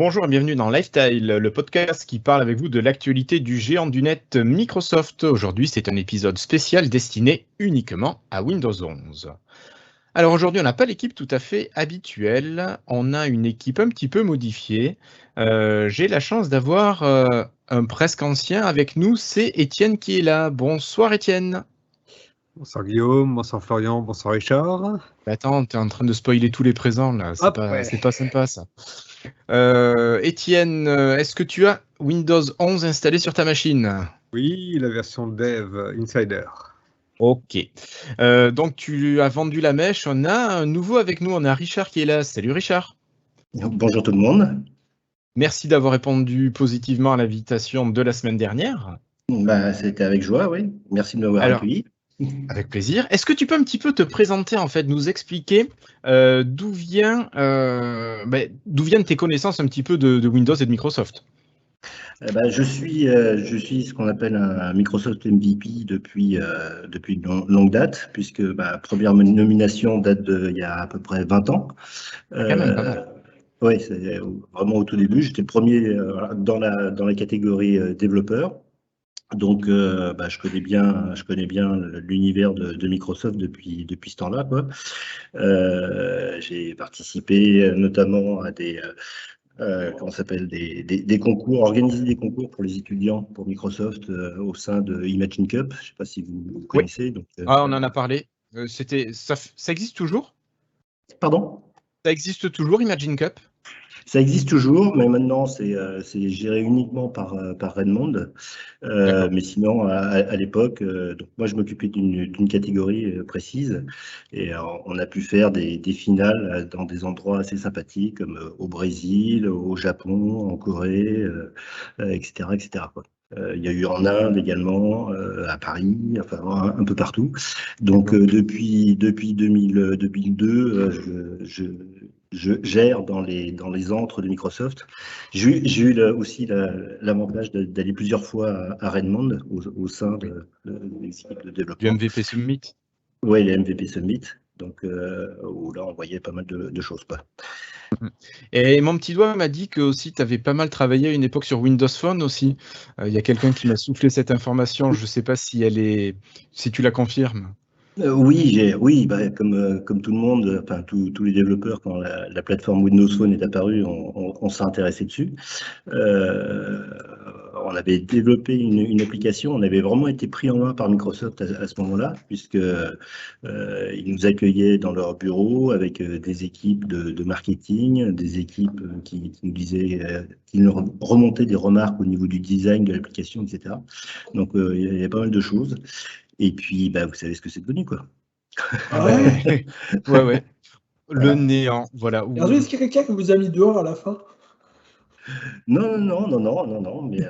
Bonjour et bienvenue dans Lifestyle, le podcast qui parle avec vous de l'actualité du géant du net Microsoft. Aujourd'hui, c'est un épisode spécial destiné uniquement à Windows 11. Alors aujourd'hui, on n'a pas l'équipe tout à fait habituelle, on a une équipe un petit peu modifiée. J'ai la chance d'avoir un presque ancien avec nous, c'est Étienne qui est là. Bonsoir Étienne. Bonsoir Guillaume, bonsoir Florian, bonsoir Richard. Attends, t'es en train de spoiler tous les présents là, c'est pas sympa ça. Étienne, est-ce que tu as Windows 11 installé sur ta machine? Oui, la version Dev Insider. Ok. Donc tu as vendu la mèche. On a un nouveau avec nous. On a Richard qui est là. Salut Richard. Bonjour tout le monde. Merci d'avoir répondu positivement à l'invitation de la semaine dernière. C'était avec joie, oui. Merci de m'avoir accueilli. Avec plaisir. Est-ce que tu peux un petit peu te présenter, en fait, nous expliquer d'où viennent tes connaissances un petit peu de Windows et de Microsoft? Je suis ce qu'on appelle un Microsoft MVP depuis une longue date, puisque ma première nomination date d'il y a à peu près 20 ans. Quand même, pas mal. Oui, c'est vraiment au tout début. J'étais le premier dans la catégorie développeur. Donc, je connais bien l'univers de Microsoft depuis ce temps-là, quoi. J'ai participé notamment à des concours, organiser des concours pour les étudiants pour Microsoft au sein de Imagine Cup. Je ne sais pas si vous connaissez. Donc, on en a parlé. Ça existe toujours? Pardon? Ça existe toujours, Imagine Cup? Ça existe toujours, mais maintenant c'est géré uniquement par Redmond. Mais sinon, à l'époque, donc moi je m'occupais d'une catégorie précise et on a pu faire des finales dans des endroits assez sympathiques comme au Brésil, au Japon, en Corée, etc., etc., quoi. Il y a eu en Inde également, à Paris, enfin un peu partout. Donc depuis 2002, je gère dans les antres de Microsoft. J'ai eu aussi l'avantage d'aller plusieurs fois à Redmond au sein de l'équipe de développement. Du MVP Summit. Oui, les MVP Summit. Donc où là on voyait pas mal de choses, quoi. Et mon petit doigt m'a dit que aussi tu avais pas mal travaillé à une époque sur Windows Phone aussi. Il y a quelqu'un qui m'a soufflé cette information. Je ne sais pas si tu la confirmes. Oui, comme tout le monde, enfin tous les développeurs, quand la plateforme Windows Phone est apparue, on s'est intéressé dessus. On avait développé une application, on avait vraiment été pris en main par Microsoft à ce moment-là, puisque ils nous accueillaient dans leur bureau avec des équipes de marketing, des équipes qui nous disaient, qui nous remontaient des remarques au niveau du design de l'application, etc. Donc il y a pas mal de choses. Et puis, vous savez ce que c'est devenu, quoi. Ouais. Le néant, voilà. Est-ce qu'il y a quelqu'un qui vous a mis dehors à la fin? Non, mais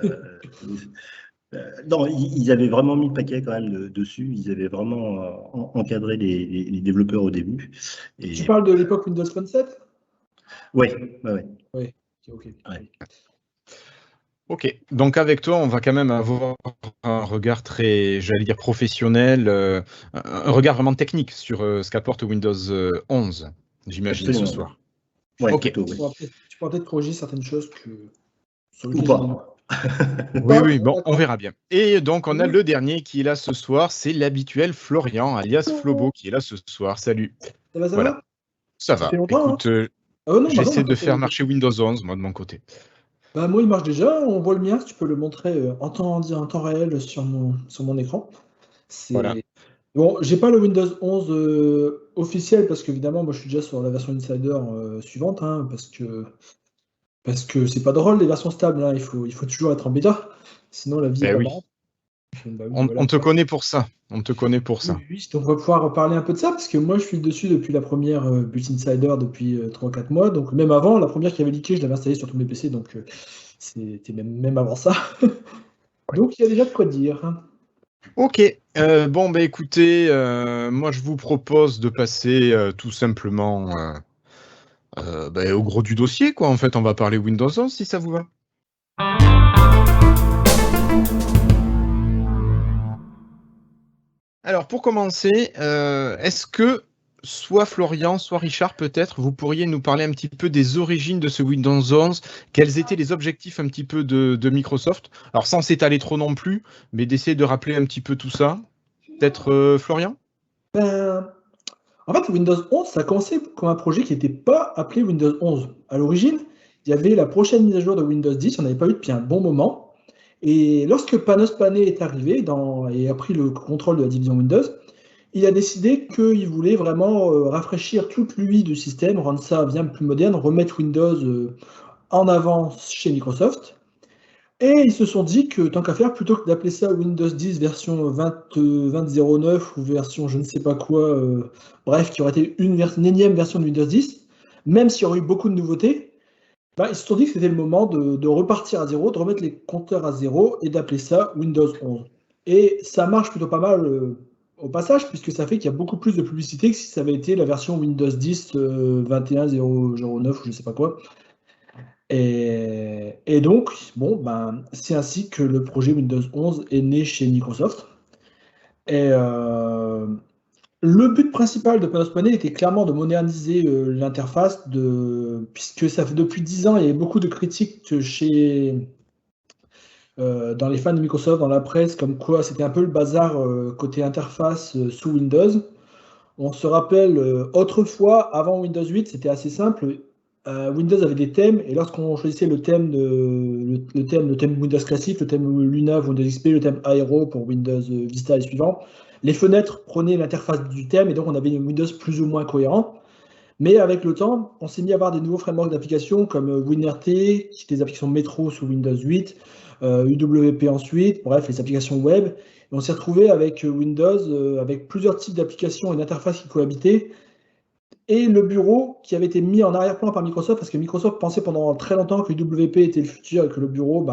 non, ils avaient vraiment mis le paquet quand même dessus. Ils avaient vraiment encadré les développeurs au début. Et... Tu parles de l'époque Windows Phone 7? Oui. Oui, ok. Ouais. Ok, donc avec toi, on va quand même avoir un regard très, j'allais dire professionnel, un regard vraiment technique sur ce qu'apporte Windows 11, j'imagine, ce soir. Ouais, ok. Plutôt, oui. Tu pourras peut-être corriger certaines choses sur lesquelles... Ou pas. Oui, bon, on verra bien. Et donc, on a le dernier qui est là ce soir, c'est l'habituel Florian, alias Flobo, qui est là ce soir. Salut. Ça va? Ça va. Écoute, j'essaie de faire marcher Windows 11, moi, de mon côté. Moi, il marche déjà. On voit le mien. Tu peux le montrer en temps réel sur mon écran. Voilà. Bon, j'ai pas le Windows 11 officiel parce qu'évidemment, moi, je suis déjà sur la version Insider suivante, hein, parce que c'est pas drôle les versions stables. Hein, il faut toujours être en bêta, sinon la vie est pas marrante. On te connaît pour ça. Oui, donc on va pouvoir parler un peu de ça, parce que moi je suis dessus depuis la première Build Insider depuis 3-4 mois, donc même avant, la première qui avait leaké, je l'avais installée sur tous mes PC, donc c'était même avant ça. Donc il y a déjà de quoi dire. Ok, écoutez, moi je vous propose de passer tout simplement au gros du dossier, quoi. En fait, on va parler Windows 11 si ça vous va. Alors, pour commencer, est-ce que soit Florian, soit Richard peut-être, vous pourriez nous parler un petit peu des origines de ce Windows 11, quels étaient les objectifs un petit peu de Microsoft, alors sans s'étaler trop non plus, mais d'essayer de rappeler un petit peu tout ça. Peut-être Florian? En fait, Windows 11, ça a commencé comme un projet qui n'était pas appelé Windows 11. À l'origine, il y avait la prochaine mise à jour de Windows 10, on n'avait pas eu depuis un bon moment. Et lorsque Panos Panay est arrivé et a pris le contrôle de la division Windows, il a décidé qu'il voulait vraiment rafraîchir toute l'UI du système, rendre ça bien plus moderne, remettre Windows en avant chez Microsoft. Et ils se sont dit que tant qu'à faire, plutôt que d'appeler ça Windows 10 version 20.09 ou version je ne sais pas quoi, bref, qui aurait été une énième version de Windows 10, même s'il y aurait eu beaucoup de nouveautés, ils se sont dit que c'était le moment de repartir à zéro, de remettre les compteurs à zéro et d'appeler ça Windows 11. Et ça marche plutôt pas mal au passage, puisque ça fait qu'il y a beaucoup plus de publicité que si ça avait été la version Windows 10 21.009 ou je ne sais pas quoi. Et donc, c'est ainsi que le projet Windows 11 est né chez Microsoft. Et le but principal de Panos Panay était clairement de moderniser l'interface, puisque ça fait depuis 10 ans, il y avait beaucoup de critiques dans les fans de Microsoft, dans la presse, comme quoi c'était un peu le bazar côté interface sous Windows. On se rappelle, autrefois, avant Windows 8, c'était assez simple. Windows avait des thèmes, et lorsqu'on choisissait le thème Windows classique, le thème Luna, Windows XP, le thème Aero pour Windows Vista et suivants, les fenêtres prenaient l'interface du thème, et donc on avait un Windows plus ou moins cohérent. Mais avec le temps, on s'est mis à avoir des nouveaux frameworks d'applications comme WinRT, qui étaient des applications métro sous Windows 8, UWP ensuite, bref, les applications web. Et on s'est retrouvé avec Windows, avec plusieurs types d'applications et d'interfaces qui cohabitaient. Et le bureau qui avait été mis en arrière-plan par Microsoft, parce que Microsoft pensait pendant très longtemps que UWP était le futur et que le bureau,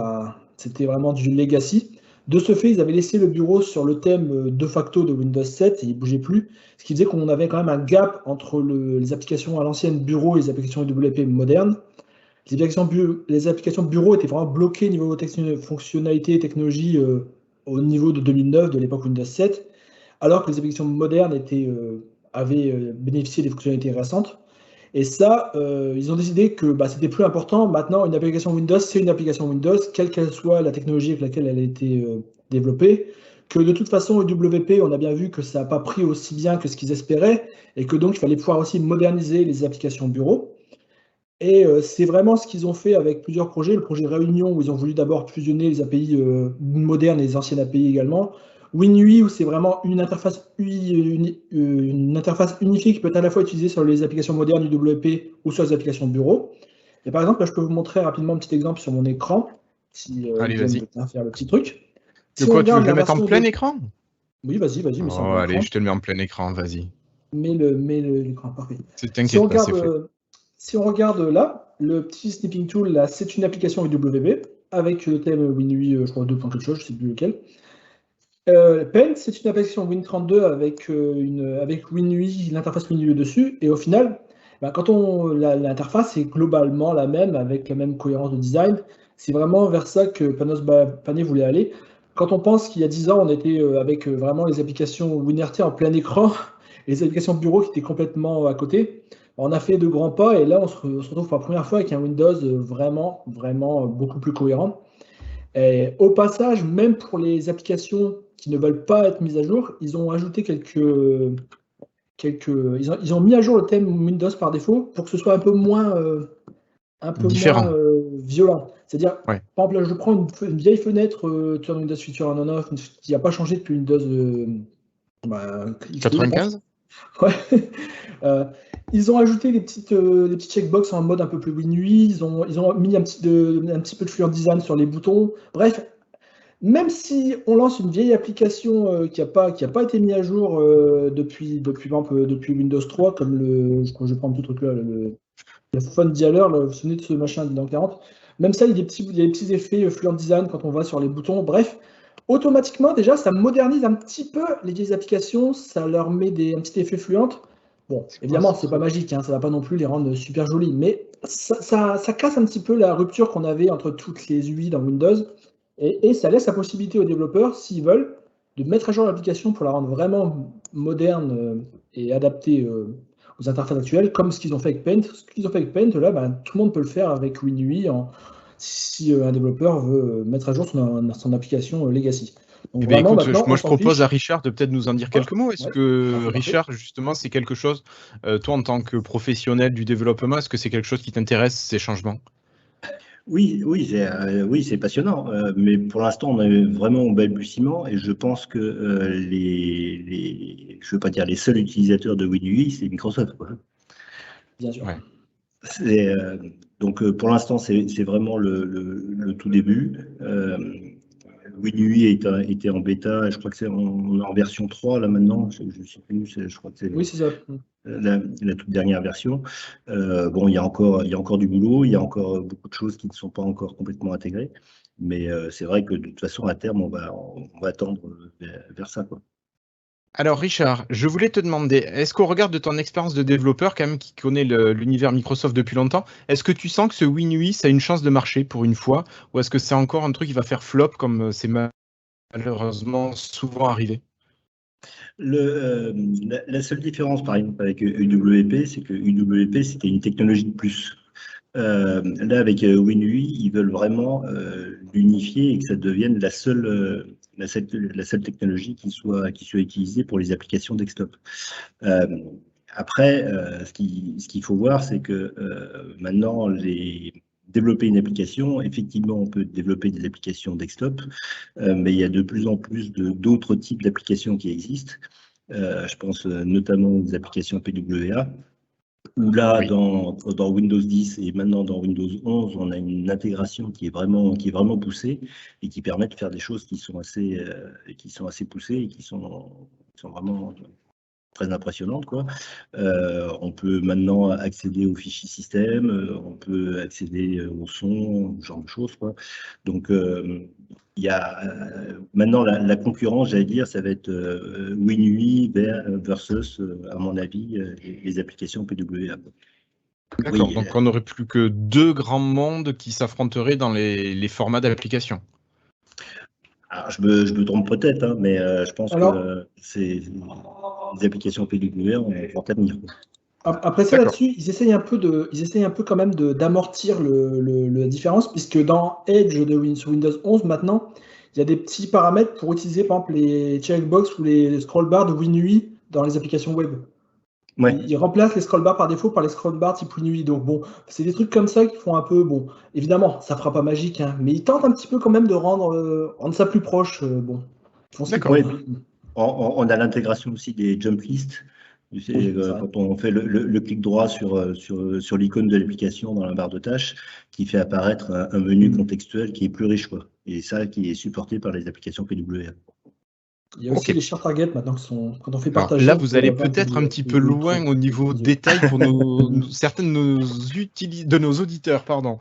c'était vraiment du legacy. De ce fait, ils avaient laissé le bureau sur le thème de facto de Windows 7 et il ne bougeait plus, ce qui faisait qu'on avait quand même un gap entre les applications à l'ancienne bureau et les applications UWP modernes. Les applications bureau étaient vraiment bloquées au niveau fonctionnalité et technologie au niveau de 2009, de l'époque Windows 7, alors que les applications modernes avaient bénéficié des fonctionnalités récentes. Et ça, ils ont décidé que c'était plus important. Maintenant, une application Windows, c'est une application Windows, quelle qu'elle soit la technologie avec laquelle elle a été développée. Que de toute façon, UWP, on a bien vu que ça n'a pas pris aussi bien que ce qu'ils espéraient, et que donc il fallait pouvoir aussi moderniser les applications bureau. Et c'est vraiment ce qu'ils ont fait avec plusieurs projets. Le projet Réunion, où ils ont voulu d'abord fusionner les API modernes et les anciennes API également. WinUI, où c'est vraiment une interface unifiée qui peut être à la fois utilisée sur les applications modernes UWP ou sur les applications de bureau. Et par exemple, là, je peux vous montrer rapidement un petit exemple sur mon écran, si Allez, vas-y. veut bien faire le petit truc. De quoi, tu veux que je le mette en plein écran? Oui, vas-y, mets ça en plein allez, écran. je te le mets en plein écran, vas-y. Mets l'écran, parfait. T'inquiète pas, c'est fait. Si on regarde là, le petit snipping tool, là, c'est une application UWP avec le thème WinUI, je crois 2. quelque chose, je ne sais plus lequel. Pen, c'est une application Win32 avec WinUI, l'interface WinUI dessus. Et au final, quand l'interface est globalement la même, avec la même cohérence de design, c'est vraiment vers ça que Panos Panay voulait aller. Quand on pense qu'il y a 10 ans, on était avec vraiment les applications WinRT en plein écran, et les applications bureau qui étaient complètement à côté. On a fait de grands pas, et là, on se retrouve pour la première fois avec un Windows vraiment, vraiment beaucoup plus cohérent. Et au passage, même pour les applications qui ne veulent pas être mises à jour, ils ont ajouté ils ont mis à jour le thème Windows par défaut pour que ce soit un peu moins violent. C'est-à-dire, par exemple, là, je prends une vieille fenêtre Turn Windows Feature on off qui n'a pas changé depuis Windows 95. Ouais. Ils ont ajouté les petits checkbox en mode un peu plus WinUI. Ils ont mis un petit peu de fluent design sur les boutons. Bref, même si on lance une vieille application qui n'a pas été mise à jour depuis Windows 3, comme je vais prendre tout truc là, le Fun Dialer, vous vous souvenez de ce machin dans 40. Même ça, il y a des petits effets fluent design quand on va sur les boutons. Bref, automatiquement, déjà, ça modernise un petit peu les vieilles applications. Ça leur met un petit effet fluent. Bon, évidemment, c'est pas magique, hein, ça va pas non plus les rendre super jolies, mais ça casse un petit peu la rupture qu'on avait entre toutes les UI dans Windows, et ça laisse la possibilité aux développeurs, s'ils veulent, de mettre à jour l'application pour la rendre vraiment moderne et adaptée aux interfaces actuelles, comme ce qu'ils ont fait avec Paint. Ce qu'ils ont fait avec Paint, là, tout le monde peut le faire avec WinUI si un développeur veut mettre à jour son application Legacy. Donc vraiment, écoute, maintenant, moi on je s'en propose fiche. à Richard de peut-être nous en dire quelques mots. Est-ce que parfait. Richard, justement, c'est quelque chose, toi en tant que professionnel du développement, est-ce que c'est quelque chose qui t'intéresse, ces changements? Oui, c'est passionnant, mais pour l'instant, on est vraiment au balbutiement et je pense que je veux pas dire les seuls utilisateurs de WinUI, c'est Microsoft, quoi. Bien sûr. Ouais. Donc pour l'instant, c'est vraiment le tout début. WinUI était en bêta, et je crois que on est en version 3 là maintenant, je ne sais plus, je crois que c'est Oui, c'est ça. la toute dernière version. Bon, il y a encore du boulot, il y a encore beaucoup de choses qui ne sont pas encore complètement intégrées, mais c'est vrai que de toute façon, à terme, on va tendre vers ça, quoi. Alors Richard, je voulais te demander, est-ce qu'au regard de ton expérience de développeur, quand même, qui connaît l'univers Microsoft depuis longtemps, est-ce que tu sens que ce WinUI, ça a une chance de marcher pour une fois, ou est-ce que c'est encore un truc qui va faire flop comme c'est malheureusement souvent arrivé? La seule différence, par exemple, avec UWP, c'est que UWP, c'était une technologie de plus. Là, avec WinUI, ils veulent vraiment l'unifier et que ça devienne la seule technologie qui soit utilisée pour les applications desktop. Après, ce qu'il faut voir, c'est que maintenant, développer une application, effectivement, on peut développer des applications desktop, mais il y a de plus en plus d'autres types d'applications qui existent. Je pense notamment aux applications PWA, où là, Oui. dans Windows 10 et maintenant dans Windows 11, on a une intégration qui est vraiment poussée et qui permet de faire des choses qui sont assez poussées et qui sont vraiment très impressionnante, quoi. On peut maintenant accéder aux fichiers système, on peut accéder au son, ce genre de choses, quoi. Donc, il y a maintenant la concurrence, j'allais dire, ça va être WinUI versus, à mon avis, les applications PWA. D'accord, Oui, donc on n'aurait plus que deux grands mondes qui s'affronteraient dans les formats d'application. alors je me trompe peut-être, hein, mais je pense que les applications PWA ont un fort avenir, quoi. Après ça, là-dessus, ils essayent un peu quand même d'amortir la différence, puisque dans Edge sur Windows 11, maintenant, il y a des petits paramètres pour utiliser, par exemple, les checkbox ou les scroll bars de WinUI dans les applications web. Ouais. Ils remplacent les scroll bars par défaut par les scroll bars type WinUI. Donc bon, c'est des trucs comme ça qui font un peu, bon, évidemment, ça fera pas magique, hein, mais ils tentent un petit peu quand même de rendre ça plus proche. Bon, ils font ce qu'ils D'accord. peuvent. Ouais, on a l'intégration aussi des jump lists. Tu sais, Oui, c'est vrai. quand on fait le clic droit sur l'icône de l'application dans la barre de tâches, qui fait apparaître un menu contextuel qui est plus riche, quoi. Et ça, qui est supporté par les applications PWA. Il y a aussi les share targets maintenant quand on fait Alors partager. là, on vous peut allez avoir peut-être un petit peu des loin trucs. au niveau détail pour certains de nos auditeurs, pardon.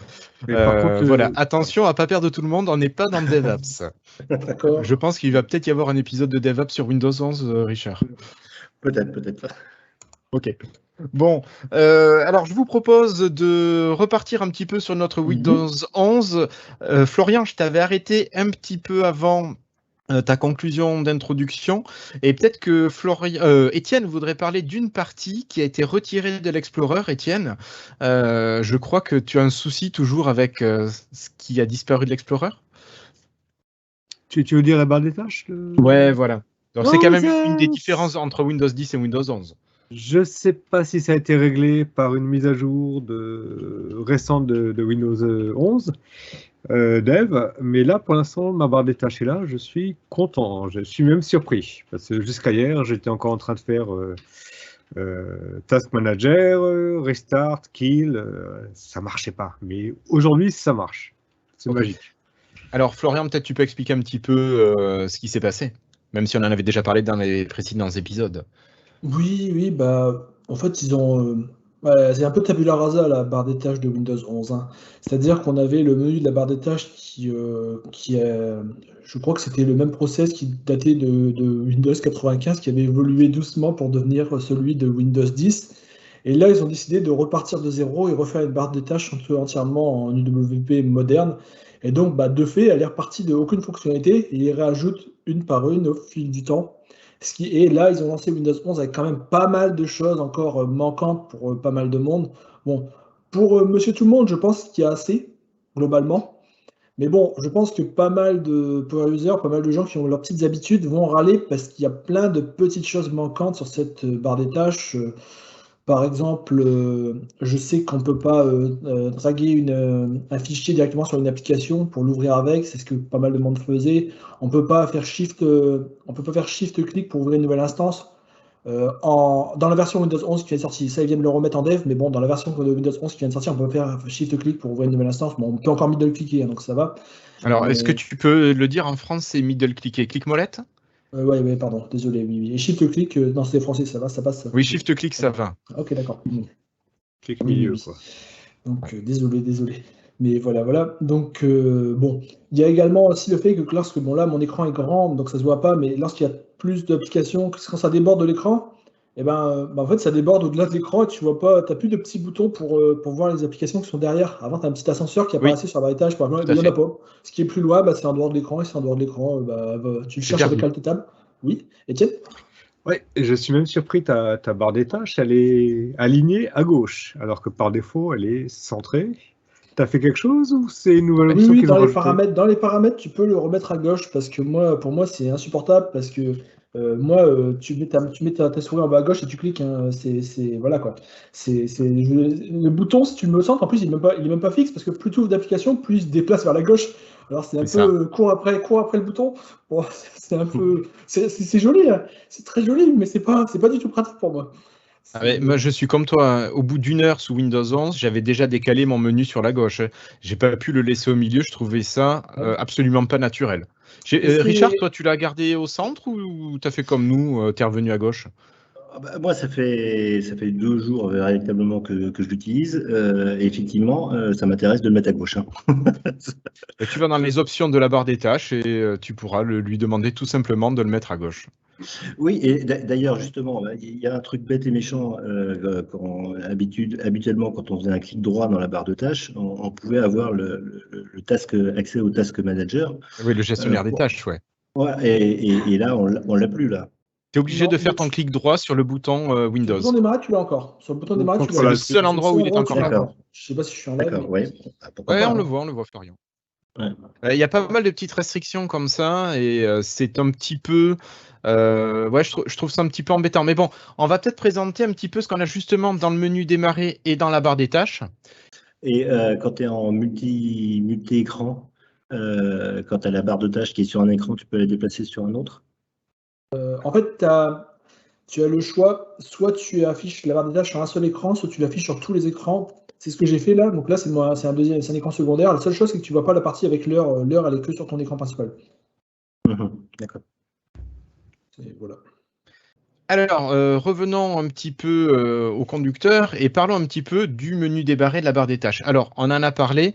Mais par contre, Voilà, attention à pas perdre tout le monde, on n'est pas dans le DevApps. D'accord. Je pense qu'il va peut-être y avoir un épisode de DevApps sur Windows 11, Richard. Peut-être pas. Ok. Bon, alors je vous propose de repartir un petit peu sur notre Windows 11. Florian, je t'avais arrêté un petit peu avant ta conclusion d'introduction, et peut-être que Étienne voudrait parler d'une partie qui a été retirée de l'Explorer. Étienne, je crois que tu as un souci toujours avec ce qui a disparu de l'Explorer. tu veux dire la barre des tâches Ouais, voilà. Donc c'est Non, quand mais même une des différences entre Windows 10 et Windows 11. Je sais pas si ça a été réglé par une mise à jour récente de Windows 11 Dev, mais là pour l'instant ma barre des tâches est là, je suis content, je suis même surpris parce que jusqu'à hier j'étais encore en train de faire Task Manager, Restart, Kill, ça marchait pas, mais aujourd'hui ça marche, c'est magique. Alors Florian, peut-être tu peux expliquer un petit peu ce qui s'est passé, même si on en avait déjà parlé dans les précédents épisodes. Oui, en fait, c'est un peu tabula rasa la barre des tâches de Windows 11, hein. C'est-à-dire qu'on avait le menu de la barre des tâches je crois que c'était le même process qui datait de Windows 95, qui avait évolué doucement pour devenir celui de Windows 10. Et là, ils ont décidé de repartir de zéro et refaire une barre des tâches entièrement en UWP moderne. Et donc, de fait, elle est repartie de aucune fonctionnalité et ils rajoutent une par une au fil du temps. Et là, ils ont lancé Windows 11 avec quand même pas mal de choses encore manquantes pour pas mal de monde. Bon, pour Monsieur Tout le Monde, je pense qu'il y a assez, globalement. Mais bon, je pense que pas mal de power users, pas mal de gens qui ont leurs petites habitudes vont râler parce qu'il y a plein de petites choses manquantes sur cette barre des tâches. Par exemple, je sais qu'on ne peut pas draguer un fichier directement sur une application pour l'ouvrir avec, c'est ce que pas mal de monde faisait. On peut pas faire shift-click pour ouvrir une nouvelle instance. Dans la version Windows 11 qui vient de sortir, ça ils viennent de le remettre en dev, mais bon, dans la version de Windows 11 qui vient de sortir, on peut faire shift-click pour ouvrir une nouvelle instance. Bon, on peut encore middle-clicker, hein, donc ça va. Alors, est-ce que tu peux le dire en France, c'est middle-clicker, clic-molette? Ouais, pardon, désolé, oui. Et shift-click, non, c'est français, ça va, ça passe. Oui, shift-click, ça va. Ok, d'accord. Clic milieu, quoi. Donc, désolé. Mais voilà. Donc, bon, il y a également aussi le fait que lorsque, bon, là, mon écran est grand, donc ça se voit pas, mais lorsqu'il y a plus d'applications, quand ça déborde de l'écran, en fait, ça déborde au-delà de l'écran et tu vois pas, t'as plus de petits boutons pour voir les applications qui sont derrière. Avant, tu as un petit ascenseur qui apparaissait sur la barre d'étage, par exemple, il n'y en a pas. Ce qui est plus loin, c'est en dehors de l'écran, et c'est en dehors de l'écran, tu le cherches avec Alt Tab. Oui, Étienne? Oui, je suis même surpris, ta barre des tâches, elle est alignée à gauche, alors que par défaut, elle est centrée. Tu as fait quelque chose ou c'est une nouvelle option Oui, dans les paramètres, tu peux le remettre à gauche parce que pour moi, c'est insupportable parce que tu mets ta souris en bas à gauche et tu cliques. Hein, voilà quoi. Le bouton, si tu le mets au centre, en plus, il est même pas fixe parce que plus tu ouvres d'applications, plus il se déplace vers la gauche. Alors c'est un peu court après le bouton. Bon, c'est un peu, c'est joli, hein. C'est très joli, mais c'est pas du tout pratique pour moi. Moi, je suis comme toi. Au bout d'une heure sous Windows 11, j'avais déjà décalé mon menu sur la gauche. J'ai pas pu le laisser au milieu. Je trouvais ça absolument pas naturel. Richard, toi, tu l'as gardé au centre ou tu as fait comme nous, tu es revenu à gauche? Moi, ça fait 2 jours véritablement que je l'utilise. Et effectivement, ça m'intéresse de le mettre à gauche. Hein. Tu vas dans les options de la barre des tâches et tu pourras lui demander tout simplement de le mettre à gauche. Oui, et d'ailleurs, justement, il y a un truc bête et méchant. Habituellement, quand on faisait un clic droit dans la barre de tâches, on pouvait avoir le accès au Task Manager. Oui, le gestionnaire des tâches, ouais. Ouais, et là, on l'a plus, là. Tu es obligé de faire ton clic droit sur le bouton Windows. Sur le bouton démarrer, tu l'as encore. Sur le bouton démarrer, tu l'as. C'est le seul endroit où il est encore là. Je sais pas si je suis en live. D'accord, ouais. On le voit, Florian. Il y a pas mal de petites restrictions comme ça et c'est un petit peu... je trouve ça un petit peu embêtant. Mais bon, on va peut-être présenter un petit peu ce qu'on a justement dans le menu démarrer et dans la barre des tâches. Et quand tu es en multi-écran, quand tu as la barre de tâches qui est sur un écran, tu peux la déplacer sur un autre? En fait, tu as le choix, soit tu affiches la barre des tâches sur un seul écran, soit tu l'affiches sur tous les écrans. C'est ce que j'ai fait là. Donc là, c'est un écran secondaire. La seule chose, c'est que tu ne vois pas la partie avec l'heure. L'heure, elle est que sur ton écran principal. D'accord. Voilà. Alors, revenons un petit peu au conducteur et parlons un petit peu du menu débarré de la barre des tâches. Alors, on en a parlé.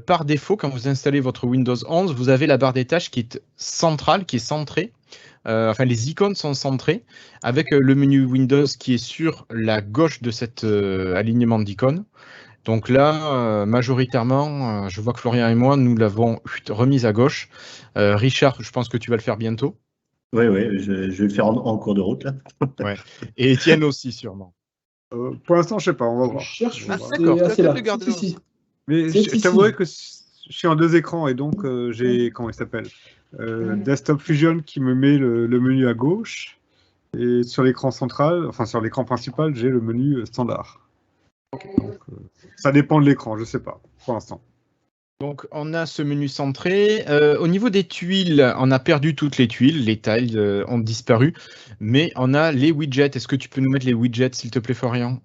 Par défaut, quand vous installez votre Windows 11, vous avez la barre des tâches qui est centrale, qui est centrée. Les icônes sont centrées avec le menu Windows qui est sur la gauche de cet alignement d'icônes. Donc là, majoritairement, je vois que Florian et moi, nous l'avons remise à gauche. Richard, je pense que tu vas le faire bientôt. Oui, je vais le faire en cours de route là. Ouais. Et Étienne aussi, sûrement. Pour l'instant, je sais pas, on va voir. Je cherche, d'accord, c'est là. Si. Mais je t'avouerai que je suis en 2 écrans et donc j'ai, comment il s'appelle, Desktop Fusion qui me met le menu à gauche et sur l'écran central, enfin sur l'écran principal, j'ai le menu standard. Donc, ça dépend de l'écran, je sais pas, pour l'instant. Donc, on a ce menu centré. Au niveau des tuiles, on a perdu toutes les tuiles. Les tiles ont disparu. Mais on a les widgets. Est-ce que tu peux nous mettre les widgets, s'il te plaît, Florian?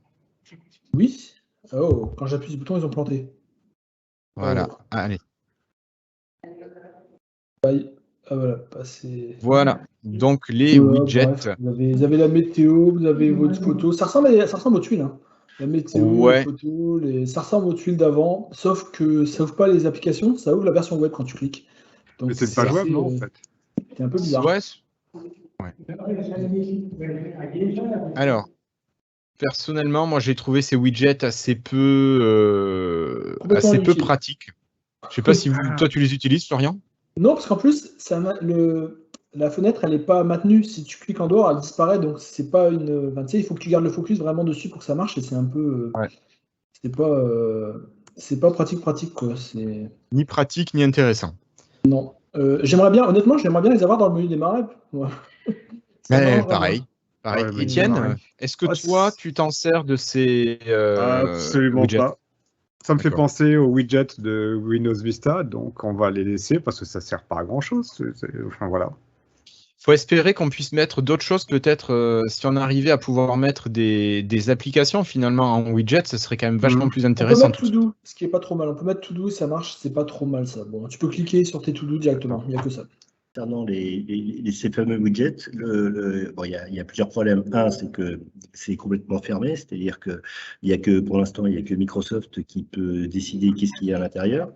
Oui. Oh, quand j'appuie sur le bouton, ils ont planté. Voilà. Allez. Voilà, passer. Voilà. Donc, les widgets. Bref, vous avez la météo, vous avez votre photo. Ça ressemble aux tuiles. Hein. La météo, les photos, ça ressemble aux tuiles d'avant, sauf que ça ouvre pas les applications, ça ouvre la version web quand tu cliques. Donc, mais c'est pas jouable, non, en fait. C'est un peu bizarre. Ouais. Alors, personnellement, moi, j'ai trouvé ces widgets assez peu pratiques. Je sais pas si toi tu les utilises, Florian. Non, parce qu'en plus, la fenêtre, elle n'est pas maintenue. Si tu cliques en dehors, elle disparaît. Donc, c'est pas une. Enfin, tu sais, il faut que tu gardes le focus vraiment dessus pour que ça marche. Et c'est un peu. Ouais. C'est pas pratique, quoi. Ni pratique ni intéressant. Non. Honnêtement, j'aimerais bien les avoir dans le menu démarrer. Ouais. Ça Mais m'arrangerait pareil. bien. Pareil. Ouais, mais Étienne, pareil. est-ce que Ah, toi tu t'en sers de ces Absolument widgets? pas. Ça me fait D'accord. penser aux widgets de Windows Vista, donc on va les laisser parce que ça sert pas à grand chose. Enfin voilà. Faut espérer qu'on puisse mettre d'autres choses, peut-être si on arrivait à pouvoir mettre des applications finalement en widget, ce serait quand même vachement plus On peut intéressant. mettre To Do, ce qui est pas trop mal. On peut mettre To Do, ça marche, c'est pas trop mal ça. Bon, tu peux cliquer sur tes To Do directement, il n'y a que ça. Concernant ces fameux widgets, bon, il y a plusieurs problèmes. Un, c'est que c'est complètement fermé, c'est-à-dire que pour l'instant, il n'y a que Microsoft qui peut décider qu'est-ce qu'il y a à l'intérieur.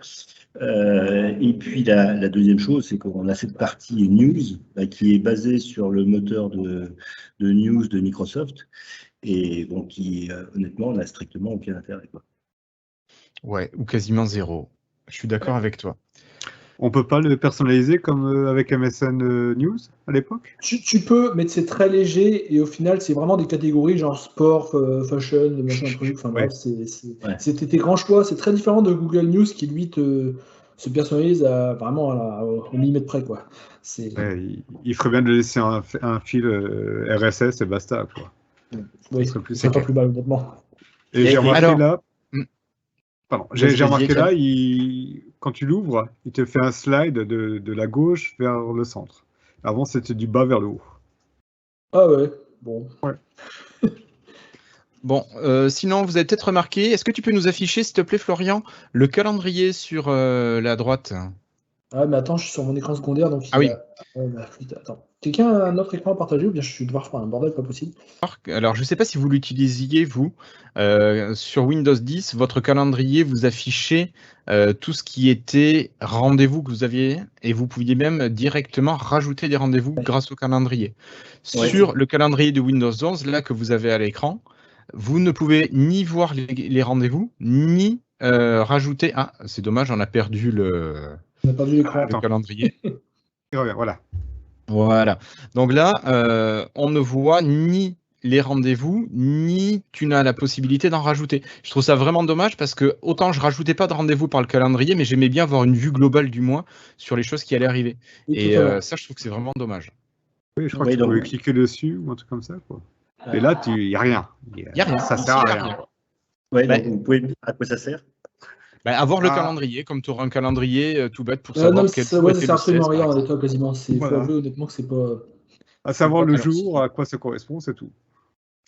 Et puis la deuxième chose, c'est qu'on a cette partie news qui est basée sur le moteur de news de Microsoft et bon, qui honnêtement n'a strictement aucun intérêt, quoi. Ouais, ou quasiment zéro. Je suis d'accord avec toi. On peut pas le personnaliser comme avec MSN News à l'époque? Tu peux, mais c'est très léger et au final, c'est vraiment des catégories genre sport, fashion, machin, truc. Enfin Ouais. bref, c'était tes grands choix. C'est très différent de Google News qui lui se personnalise vraiment au millimètre près, quoi. Ouais, il ferait bien de laisser un fil RSS et basta, quoi. Oui, Ça serait plus c'est pas clair. plus mal, honnêtement. Et j'ai remarqué alors- là, Hmm. pardon, Vas-y, j'ai remarqué Étienne. là, quand tu l'ouvres, il te fait un slide de la gauche vers le centre. Avant, c'était du bas vers le haut. Ah ouais, bon. Bon, sinon, vous avez peut-être remarqué, est-ce que tu peux nous afficher, s'il te plaît, Florian, le calendrier sur la droite? Ah, mais attends, je suis sur mon écran secondaire, donc Ah oui. Oh, bah, putain, attends. Quelqu'un a un autre écran à partager ou bien je vais devoir faire un bordel pas possible? Alors, je ne sais pas si vous l'utilisiez, vous. Sur Windows 10, votre calendrier vous affichait tout ce qui était rendez-vous que vous aviez et vous pouviez même directement rajouter des rendez-vous grâce au calendrier. Ouais. Sur le calendrier de Windows 11, là que vous avez à l'écran, vous ne pouvez ni voir les rendez-vous, ni rajouter... Ah, c'est dommage, on a perdu On a perdu l'écran. le calendrier. Et reviens, voilà. Voilà. Donc là, on ne voit ni les rendez-vous, ni tu n'as la possibilité d'en rajouter. Je trouve ça vraiment dommage parce que autant je rajoutais pas de rendez-vous par le calendrier, mais j'aimais bien avoir une vue globale du mois sur les choses qui allaient arriver. Oui, Et totalement. ça, je trouve que c'est vraiment dommage. Oui, je crois Oui, que tu donc- pouvais cliquer dessus ou un truc comme ça, quoi. Et là, il n'y a rien. Il n'y a rien. Ça Ici, sert à il y a rien. Ouais, Bah, donc vous pouvez à quoi ça sert? Avoir le Ah. calendrier, comme tu auras un calendrier tout bête pour Non, savoir mais quel ça, jour ouais, était ça le sert absolument 16, rien par en exemple. l'état quasiment. Faut Voilà. avouer honnêtement que c'est pas. À savoir le Alors, jour, à quoi ça correspond, c'est tout.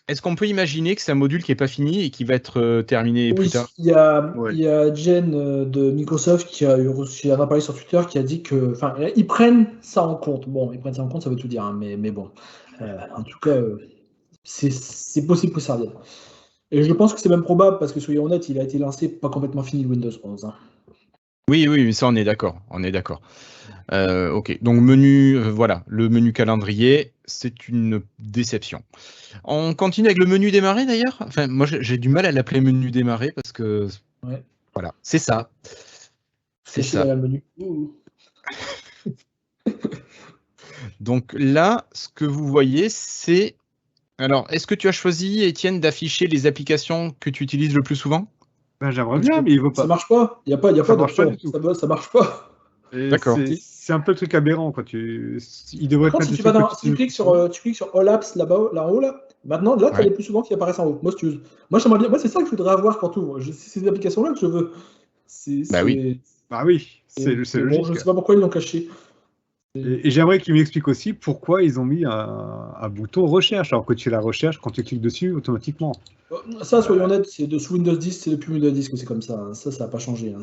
Est-ce qu'on peut imaginer que c'est un module qui n'est pas fini et qui va être terminé plus Oui, tard? il y a, Ouais. il y a Jen de Microsoft qui en a parlé sur Twitter, qui a dit que, enfin, ils prennent ça en compte. Bon, ils prennent ça en compte, ça veut tout dire, hein, mais bon, en tout cas, c'est possible que ça revienne. Et je pense que c'est même probable parce que soyons honnêtes, il a été lancé pas complètement fini le Windows 11. Hein. Oui, mais ça, on est d'accord. Ok, donc menu, voilà, le menu calendrier, c'est une déception. On continue avec le menu démarrer d'ailleurs. Enfin, moi, j'ai du mal à l'appeler menu démarrer parce que, Ouais. voilà, c'est ça. C'est Caché ça. derrière le menu. Ouh. Donc là, ce que vous voyez, c'est... Alors, est-ce que tu as choisi, Étienne, d'afficher les applications que tu utilises le plus souvent? Ben, j'aimerais bien, mais il veut Ça pas. marche pas. Il n'y a pas Ça marche pas d'option. du tout. Ça marche pas. Et D'accord. c'est un peu le truc aberrant, quoi. Il devrait Par contre, mettre si des trucs tu cliques sur All Apps là-bas, là en haut, là, maintenant, là, tu as Ouais. les plus souvent qui apparaissent en haut. Moi, j'aimerais bien. Moi, c'est ça que je voudrais avoir quand tu ouvres. C'est ces applications-là que je veux. Bah oui. Bah oui, c'est Bon, logique. je ne sais pas pourquoi ils l'ont caché. Et j'aimerais qu'il m'explique aussi pourquoi ils ont mis un bouton recherche, alors que tu fais la recherche quand tu cliques dessus automatiquement. Ça, soyons honnêtes, c'est de sous Windows 10, c'est depuis Windows 10 que c'est comme ça. Hein. Ça n'a pas changé. Hein.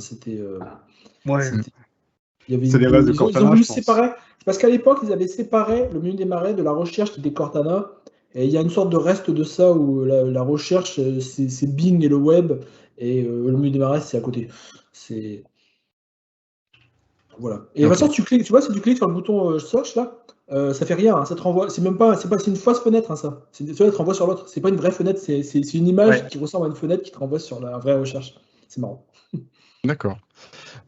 Ouais. Il y avait C'est des bases de ils Cortana, ont voulu je pense. séparer. Parce qu'à l'époque, ils avaient séparé le menu démarrer de la recherche qui était Cortana. Et il y a une sorte de reste de ça où la recherche, c'est Bing et le web. Et le menu démarrer, c'est à côté. Voilà. Et de toute façon, tu vois, si tu cliques sur le bouton search là, ça fait rien. Hein. Ça te renvoie. C'est une fausse fenêtre, hein, ça. Tu vois, elle te renvoie sur l'autre. C'est pas une vraie fenêtre. C'est une image qui ressemble à une fenêtre qui te renvoie sur la vraie recherche. C'est marrant. D'accord.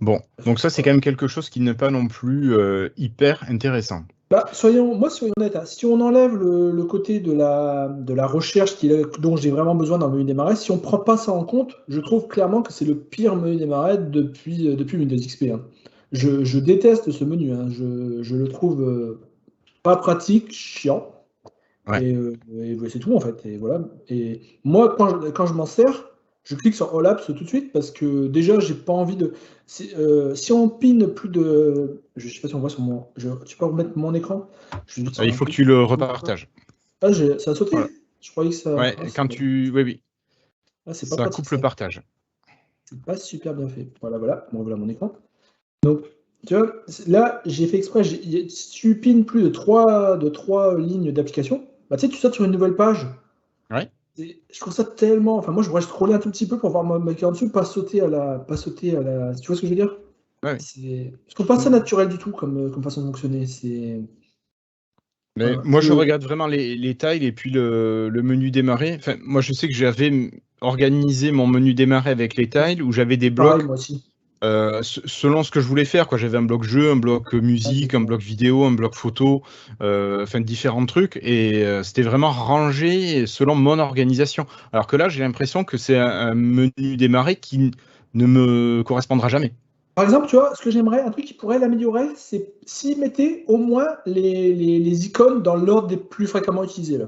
Bon, donc ça, c'est quand même quelque chose qui n'est pas non plus hyper intéressant. Bah, soyons honnêtes, hein. Si on enlève le côté de la recherche dont j'ai vraiment besoin dans le menu démarrer, si on prend pas ça en compte, je trouve clairement que c'est le pire menu démarrer depuis Windows XP, hein. Je déteste ce menu, hein. Je le trouve pas pratique, chiant. Ouais. Et c'est tout en fait. Et voilà. Et moi, quand je m'en sers, je clique sur All Apps tout de suite parce que déjà, j'ai pas envie de. Si on pine plus de. Je sais pas si on voit sur mon. Tu peux remettre mon écran? Je vais vite sur Il un faut que truc. tu le repartages. Ah, ça a sauté? Voilà. Je croyais que ça. Ouais, Ah, quand tu. Oui. c'est pas Ça pratique coupe le ça. partage. C'est pas super bien fait. Voilà. Bon, voilà mon écran. Donc, tu vois, là, j'ai fait exprès. Si tu pines plus de trois lignes d'application, bah, tu sais, tu sautes sur une nouvelle page. Ouais. Je trouve ça tellement. Enfin, moi, je pourrais scroller un tout petit peu pour voir ma carte en dessous, pas sauter à la. Tu vois ce que je veux dire? Ouais. Je trouve pas ça naturel du tout comme façon de fonctionner. Mais Voilà. moi, je regarde vraiment les tiles et puis le menu démarrer. Enfin, moi, je sais que j'avais organisé mon menu démarrer avec les tiles où j'avais des Pareil, blocs moi aussi. selon ce que je voulais faire, quoi. J'avais un bloc jeu, un bloc musique, un bloc vidéo, un bloc photo, enfin différents trucs. Et c'était vraiment rangé selon mon organisation. Alors que là, j'ai l'impression que c'est un menu démarrer qui ne me correspondra jamais. Par exemple, tu vois, ce que j'aimerais, un truc qui pourrait l'améliorer, c'est s'ils mettaient au moins les icônes dans l'ordre des plus fréquemment utilisés, là.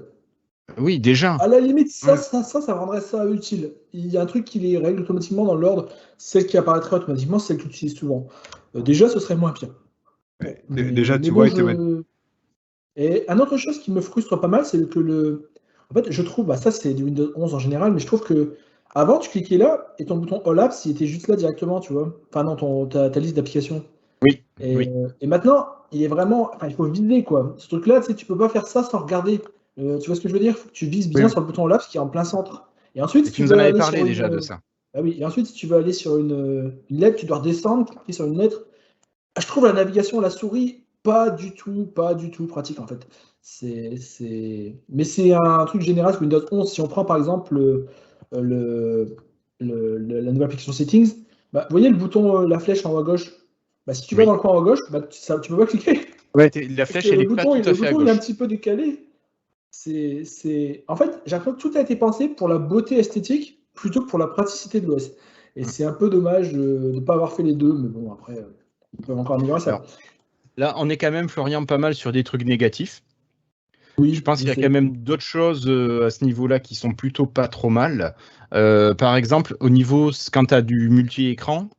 Oui, déjà. À la limite, Ouais. ça rendrait ça utile. Il y a un truc qui les règle automatiquement dans l'ordre, celle qui apparaîtrait automatiquement, c'est celle que tu utilises souvent. Déjà, ce serait moins pire. Bon, Déjà, mais tu bon, vois, Et une autre chose qui me frustre pas mal, c'est que. En fait, je trouve, bah ça c'est du Windows 11 en général, mais je trouve que avant tu cliquais là et ton bouton All Apps il était juste là directement, tu vois. Enfin non, ta liste d'applications. oui, Et, oui. euh, et maintenant, il est vraiment. Enfin, il faut viser quoi. Ce truc-là, tu sais, tu peux pas faire ça sans regarder. Tu vois ce que je veux dire? Il faut que tu vises Oui, bien oui. sur le bouton All Apps qui est en plein centre. Et ensuite, Et si tu tu nous en veux avais aller sur parlé une. déjà de ça. Ah oui, et ensuite, si tu veux aller sur une lettre, tu dois redescendre, cliquer sur une lettre. Je trouve la navigation à la souris pas du tout pratique en fait. Mais c'est un truc général sur Windows 11. Si on prend par exemple le- la nouvelle application Settings, bah, vous voyez le bouton, la flèche en haut à gauche, bah, si tu vas dans Oui. le coin en haut à gauche, bah, tu peux pas cliquer. Ouais, la Parce que flèche, elle n'est pas tout à le fait à bouton il est un gauche. petit peu décalé. En fait, j'ai l'impression que tout a été pensé pour la beauté esthétique plutôt que pour la praticité de l'OS. Et c'est un peu dommage de ne pas avoir fait les deux, mais bon, après, ils peuvent encore améliorer ça. Alors, là, on est quand même, Florian, pas mal sur des trucs négatifs. Je Oui, pense je qu'il y a quand sais. même d'autres choses à ce niveau-là qui sont plutôt pas trop mal. Par exemple, au niveau, quand tu as du multi-écran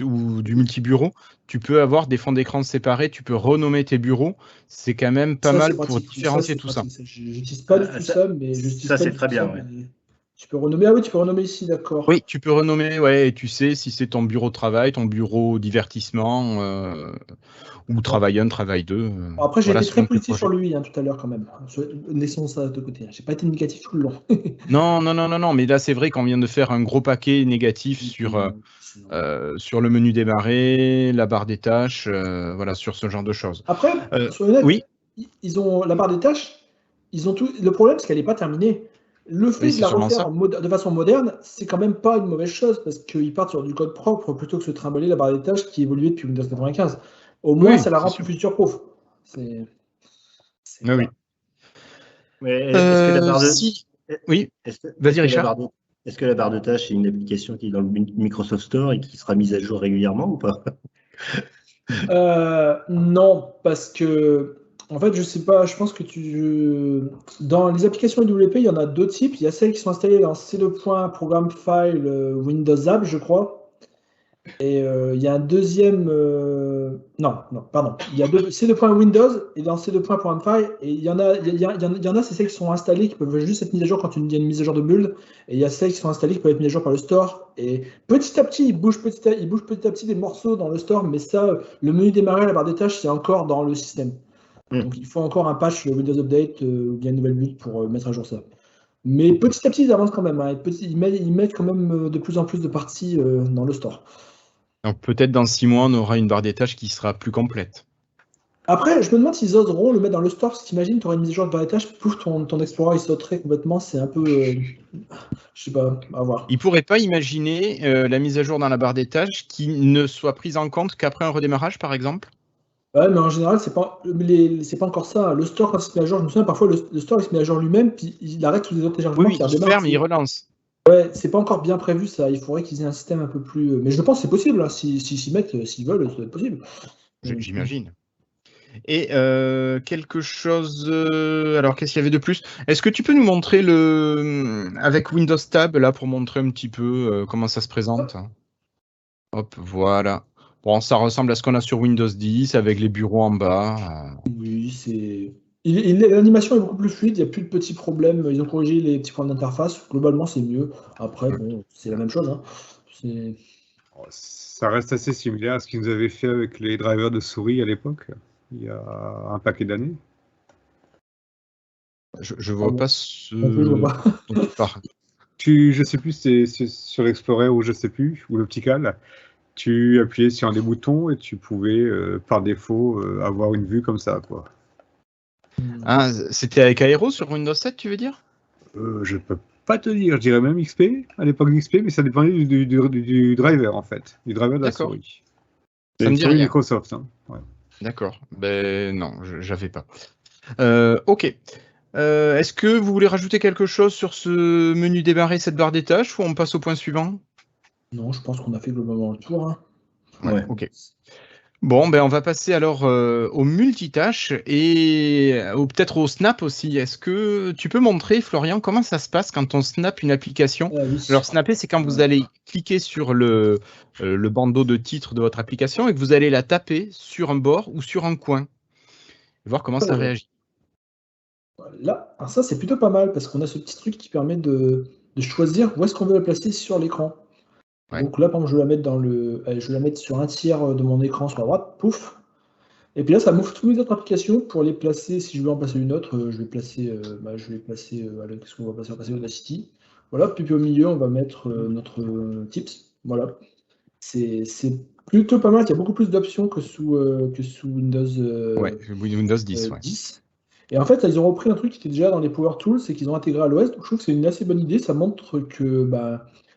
ou du multi-bureau, tu peux avoir des fonds d'écran séparés, tu peux renommer tes bureaux. C'est quand même pas Ça, c'est mal pour pratique. Ça, différencier c'est tout ça. pratique. Ça, je n'utilise pas du tout ça, mais je n'utilise Ça pas c'est du très tout ça, bien, ouais. mais tu peux renommer. Ah oui, tu peux renommer ici, d'accord. Oui, tu peux renommer, ouais, et tu sais si c'est ton bureau de travail, ton bureau divertissement, ou Bon. travail 1, travail 2. Après, j'ai Voilà, été très selon tes positif sur projets. lui tout à l'heure quand même. Laissons ça de côté. J'ai pas été négatif tout le long. Non, mais là, c'est vrai qu'on vient de faire un gros paquet négatif sur le menu démarrer, la barre des tâches, voilà, sur ce genre de choses. Après, soyons honnêtes, Oui, ils ont la barre des tâches, ils ont tout. Le problème, c'est qu'elle n'est pas terminée. Le oui, fait de c'est la sûrement refaire ça. de façon moderne, c'est quand même pas une mauvaise chose parce qu'ils partent sur du code propre plutôt que se trimballer la barre des tâches qui évoluait depuis Windows 95. Au moins, Oui, ça la c'est rend plus sûr. future-proof. C'est, Ah oui. voilà. Mais est-ce que la barre de Si, oui, est-ce vas-y, que la Richard. barre de est-ce que la barre de tâches est une application qui est dans le Microsoft Store et qui sera mise à jour régulièrement ou pas? Non, parce que, en fait, je sais pas, je pense que dans les applications AWP, il y en a deux types. Il y a celles qui sont installées dans C2. Program File Windows App, je crois. Et il y a un deuxième. Non, pardon. Il y a C2. Windows et dans C2. Program File. Et il y en a, c'est celles qui sont installées qui peuvent juste être mises à jour quand il y a une mise à jour de build. Et il y a celles qui sont installées qui peuvent être mises à jour par le store. Et petit à petit, il bouge petit à petit des morceaux dans le store. Mais ça, le menu démarrer, la barre des tâches, c'est encore dans le système. Donc il faut encore un patch Windows Update ou bien une nouvelle build pour mettre à jour ça. Mais petit à petit, ils avancent quand même, hein. Ils mettent quand même de plus en plus de parties dans le store. Donc peut-être dans 6 mois, on aura une barre des tâches qui sera plus complète. Après, je me demande s'ils oseront le mettre dans le store, parce que t'imagines, tu aurais une mise à jour de barre des tâches, pouf, ton Explorer il sauterait complètement, c'est un peu. Je sais pas, à voir. Ils ne pourraient pas imaginer la mise à jour dans la barre des tâches qui ne soit prise en compte qu'après un redémarrage, par exemple? Ouais, mais en général, c'est pas encore ça. Le store, quand il se met à jour, je me souviens, parfois, le store il se met à jour lui-même, puis il arrête tous les autres téléchargements, Oui, puis il il redémarre. ferme et il relance. Ouais, c'est pas encore bien prévu ça. Il faudrait qu'ils aient un système un peu plus. Mais je pense que c'est possible, hein. S'ils s'y mettent, s'ils veulent, ça doit être possible. J'imagine. Et quelque chose. Alors, qu'est-ce qu'il y avait de plus? Est-ce que tu peux nous montrer avec Windows Tab là pour montrer un petit peu comment ça se présente? Hop, voilà. Bon, ça ressemble à ce qu'on a sur Windows 10 avec les bureaux en bas. Oui, c'est. L'animation est beaucoup plus fluide, il n'y a plus de petits problèmes. Ils ont corrigé les petits problèmes d'interface. Globalement, c'est mieux. Après, bon, c'est la même chose, hein. C'est. Ça reste assez similaire à ce qu'ils nous avaient fait avec les drivers de souris à l'époque, il y a un paquet d'années. Je Ah vois bon. pas ce Non plus, je vois pas. dont tu parles. Je sais plus, c'est sur Explorer ou je sais plus, ou l'Optical. Tu appuyais sur un des boutons et tu pouvais, par défaut, avoir une vue comme ça, quoi. Ah, c'était avec Aero sur Windows 7, tu veux dire? Je peux pas te dire, je dirais même XP, à l'époque d'XP, mais ça dépendait du driver, en fait, du driver de la D'accord. souris. Ça C'est me une dit souris rien. Microsoft. Hein. Ouais. D'accord. Ben non, j'avais pas. Ok. Est-ce que vous voulez rajouter quelque chose sur ce menu démarrer, cette barre des tâches, ou on passe au point suivant? Non, je pense qu'on a fait globalement le tour, hein. Ouais, Ouais. ok. Bon, ben on va passer alors au multitâche et peut-être au snap aussi. Est-ce que tu peux montrer, Florian, comment ça se passe quand on snap une application? Ah oui. Alors, snapper, c'est quand vous allez cliquer sur le bandeau de titre de votre application et que vous allez la taper sur un bord ou sur un coin. Et voir comment ça réagit. Là, alors ça, c'est plutôt pas mal parce qu'on a ce petit truc qui permet de choisir où est-ce qu'on veut la placer sur l'écran. Ouais. Donc là, par exemple, je vais la mettre je vais la mettre sur un tiers de mon écran sur la droite, pouf. Et puis là, ça m'ouvre toutes les autres applications pour les placer. Si je veux en placer une autre, je vais placer, allez, qu'est-ce qu'on va placer? On va placer Audacity. Voilà, puis au milieu, on va mettre notre Tips. Voilà. C'est plutôt pas mal. Il y a beaucoup plus d'options que sous Windows Ouais, Windows 10, ouais. 10. Et en fait, ils ont repris un truc qui était déjà dans les Power Tools, c'est qu'ils ont intégré à l'OS. Donc je trouve que c'est une assez bonne idée. Ça montre que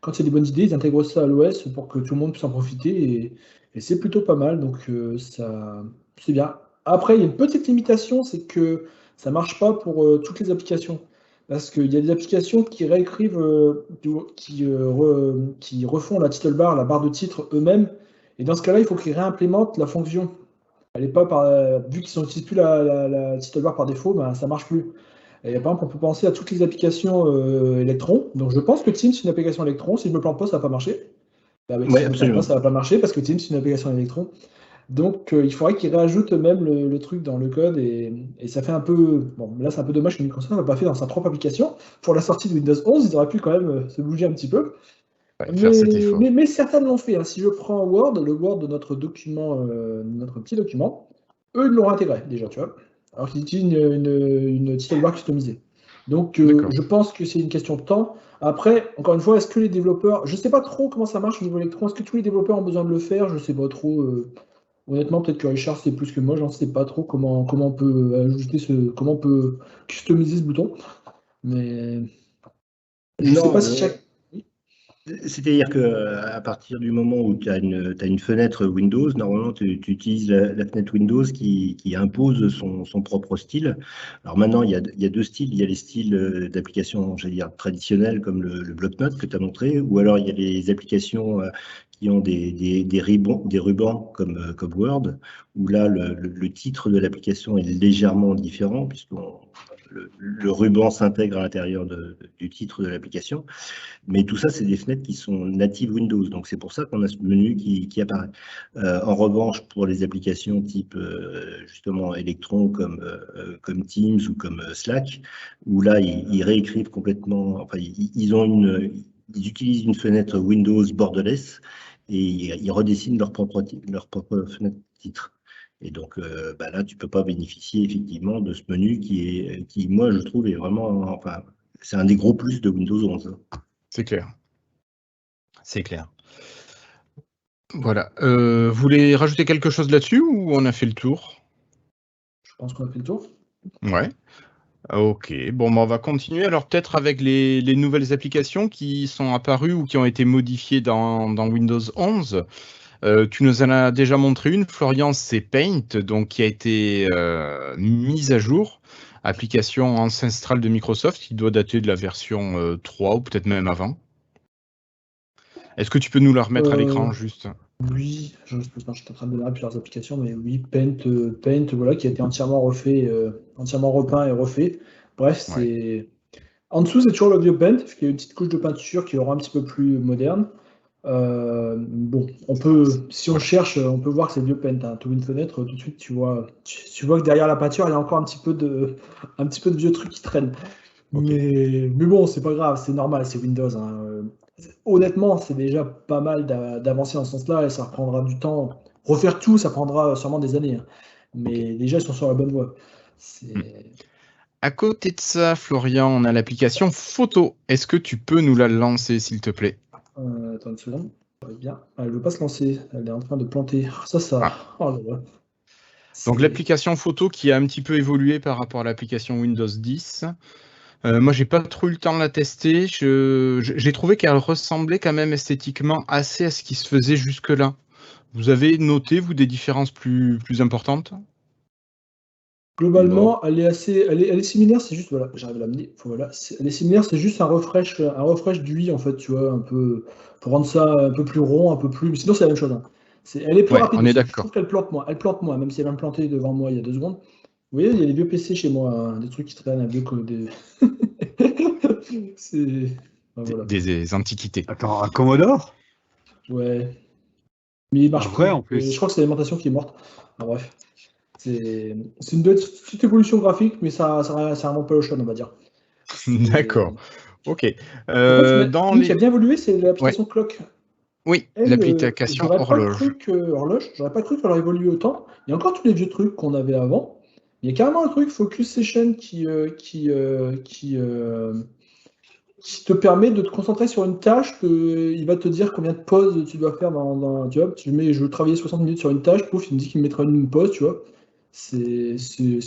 quand il y a des bonnes idées, ils intègrent ça à l'OS pour que tout le monde puisse en profiter. Et c'est plutôt pas mal. Donc ça, c'est bien. Après, il y a une petite limitation, c'est que ça marche pas pour toutes les applications. Parce qu'il y a des applications qui réécrivent, qui refont la title bar, la barre de titre eux-mêmes. Et dans ce cas-là, il faut qu'ils réimplémentent la fonction. Elle est pas vu qu'ils n'utilisent plus la title bar par défaut, ça marche plus. Et par exemple, on peut penser à toutes les applications Electron. Donc je pense que Teams, c'est une application Electron. Si je ne me plante pas, ça va pas marcher. Si Ouais, je ne me plante pas, absolument. ça va pas marcher parce que Teams, c'est une application Electron. Donc il faudrait qu'ils réajoutent même le truc dans le code et ça fait un peu. Bon, là, c'est un peu dommage que Microsoft n'a pas fait dans sa propre application. Pour la sortie de Windows 11, ils auraient pu quand même se bouger un petit peu. Ouais, faire cet effort. Mais certains l'ont fait, hein. Si je prends Word, le Word de notre document, notre petit document, eux, ils l'ont intégré déjà, tu vois. Alors qu'ils utilisent une title bar customisée. Donc, D'accord. je pense que c'est une question de temps. Après, encore une fois, est-ce que les développeurs, je ne sais pas trop comment ça marche au niveau électron, est-ce que tous les développeurs ont besoin de le faire? Je ne sais pas trop. Honnêtement, peut-être que Richard sait plus que moi, j'en sais pas trop comment on peut ajouter comment on peut customiser ce bouton. Mais je ne sais pas Non, si chaque. c'est-à-dire que à partir du moment où tu as une fenêtre Windows, normalement tu utilises la fenêtre Windows qui impose son propre style. Alors maintenant, il y a deux styles. Il y a les styles d'applications, j'allais dire, traditionnelles comme le bloc-notes que tu as montré, ou alors il y a les applications qui ont des rubans comme Word, où là le titre de l'application est légèrement différent, puisque le ruban s'intègre à l'intérieur du titre de l'application. Mais tout ça, c'est des fenêtres qui sont natives Windows. Donc, c'est pour ça qu'on a ce menu qui apparaît. En revanche, pour les applications type, justement, Electron comme Teams ou comme Slack, où là, ils réécrivent complètement, enfin, ils utilisent une fenêtre Windows borderless et ils redessinent leur propre fenêtre titre. Et donc, là, tu ne peux pas bénéficier effectivement de ce menu qui, moi, je trouve, est vraiment, enfin, c'est un des gros plus de Windows 11. C'est clair. C'est clair. Voilà. Vous voulez rajouter quelque chose là-dessus ou on a fait le tour? pense qu'on a fait le tour. Ouais. Ok, bon, on va continuer. Alors peut-être avec les nouvelles applications qui sont apparues ou qui ont été modifiées dans Windows 11. Tu nous en as déjà montré une, Florian, c'est Paint, donc qui a été mise à jour. Application ancestrale de Microsoft qui doit dater de la version 3 ou peut-être même avant. Est-ce que tu peux nous la remettre à l'écran juste? Oui, je suis en train de démarrer plusieurs applications, mais oui, Paint, voilà, qui a été entièrement refait, entièrement repeint et refait. Bref, c'est. En dessous, c'est toujours le vieux Paint, parce qu'il y a une petite couche de peinture qui aura un petit peu plus moderne. Bon, si on cherche, on peut voir que c'est le vieux Paint. Hein. Tu ouvres une fenêtre, tout de suite, tu vois que derrière la peinture, il y a encore un petit peu de vieux trucs qui traînent. Okay. Mais bon, c'est pas grave, c'est normal, c'est Windows. Hein. Honnêtement, c'est déjà pas mal d'avancer dans ce sens-là et ça reprendra du temps. Refaire tout, ça prendra sûrement des années. Hein. Mais déjà, ils sont sur la bonne voie. À côté de ça, Florian, on a l'application Photo. Est-ce que tu peux nous la lancer, s'il te plaît? Attends une seconde. Bien. Elle ne veut pas se lancer. Elle est en train de planter. Ça. Ah. Oh là là. Donc l'application Photo qui a un petit peu évolué par rapport à l'application Windows 10. Moi, j'ai pas trop eu le temps de la tester. J'ai trouvé qu'elle ressemblait quand même esthétiquement assez à ce qui se faisait jusque-là. Vous avez noté, vous, des différences plus importantes? Globalement, elle est similaire, c'est juste, voilà, j'arrive à l'amener, voilà, elle est similaire, c'est juste un refresh d'UI, en fait, tu vois, un peu, pour rendre ça un peu plus rond, un peu plus, mais sinon c'est la même chose. Hein. Elle est plus rapide on est aussi. Je d'accord. trouve qu'elle plante moins, même si elle va me planter devant moi il y a 2 secondes. Vous voyez, il y a des vieux PC chez moi, hein, des trucs qui traînent, un vieux des... c'est... Enfin, voilà. Des antiquités. Attends, un Commodore? Ouais. Mais il marche vrai, plus. en plus. Je crois que c'est l'alimentation qui est morte. Enfin, bref. C'est une petite évolution graphique, mais ça remonte pas au chaude, on va dire. D'accord. Ok. Une qui a bien évolué, c'est l'application Clock. Oui, l'application Horloge. J'aurais pas cru qu'elle aurait évolué autant. Il y a encore tous les vieux trucs qu'on avait avant. Il y a carrément un truc Focus Session qui te permet de te concentrer sur une tâche. Il va te dire combien de pauses tu dois faire dans un job. Je veux travailler 60 minutes sur une tâche, pouf, il me dit qu'il me mettra une pause, tu vois. C'est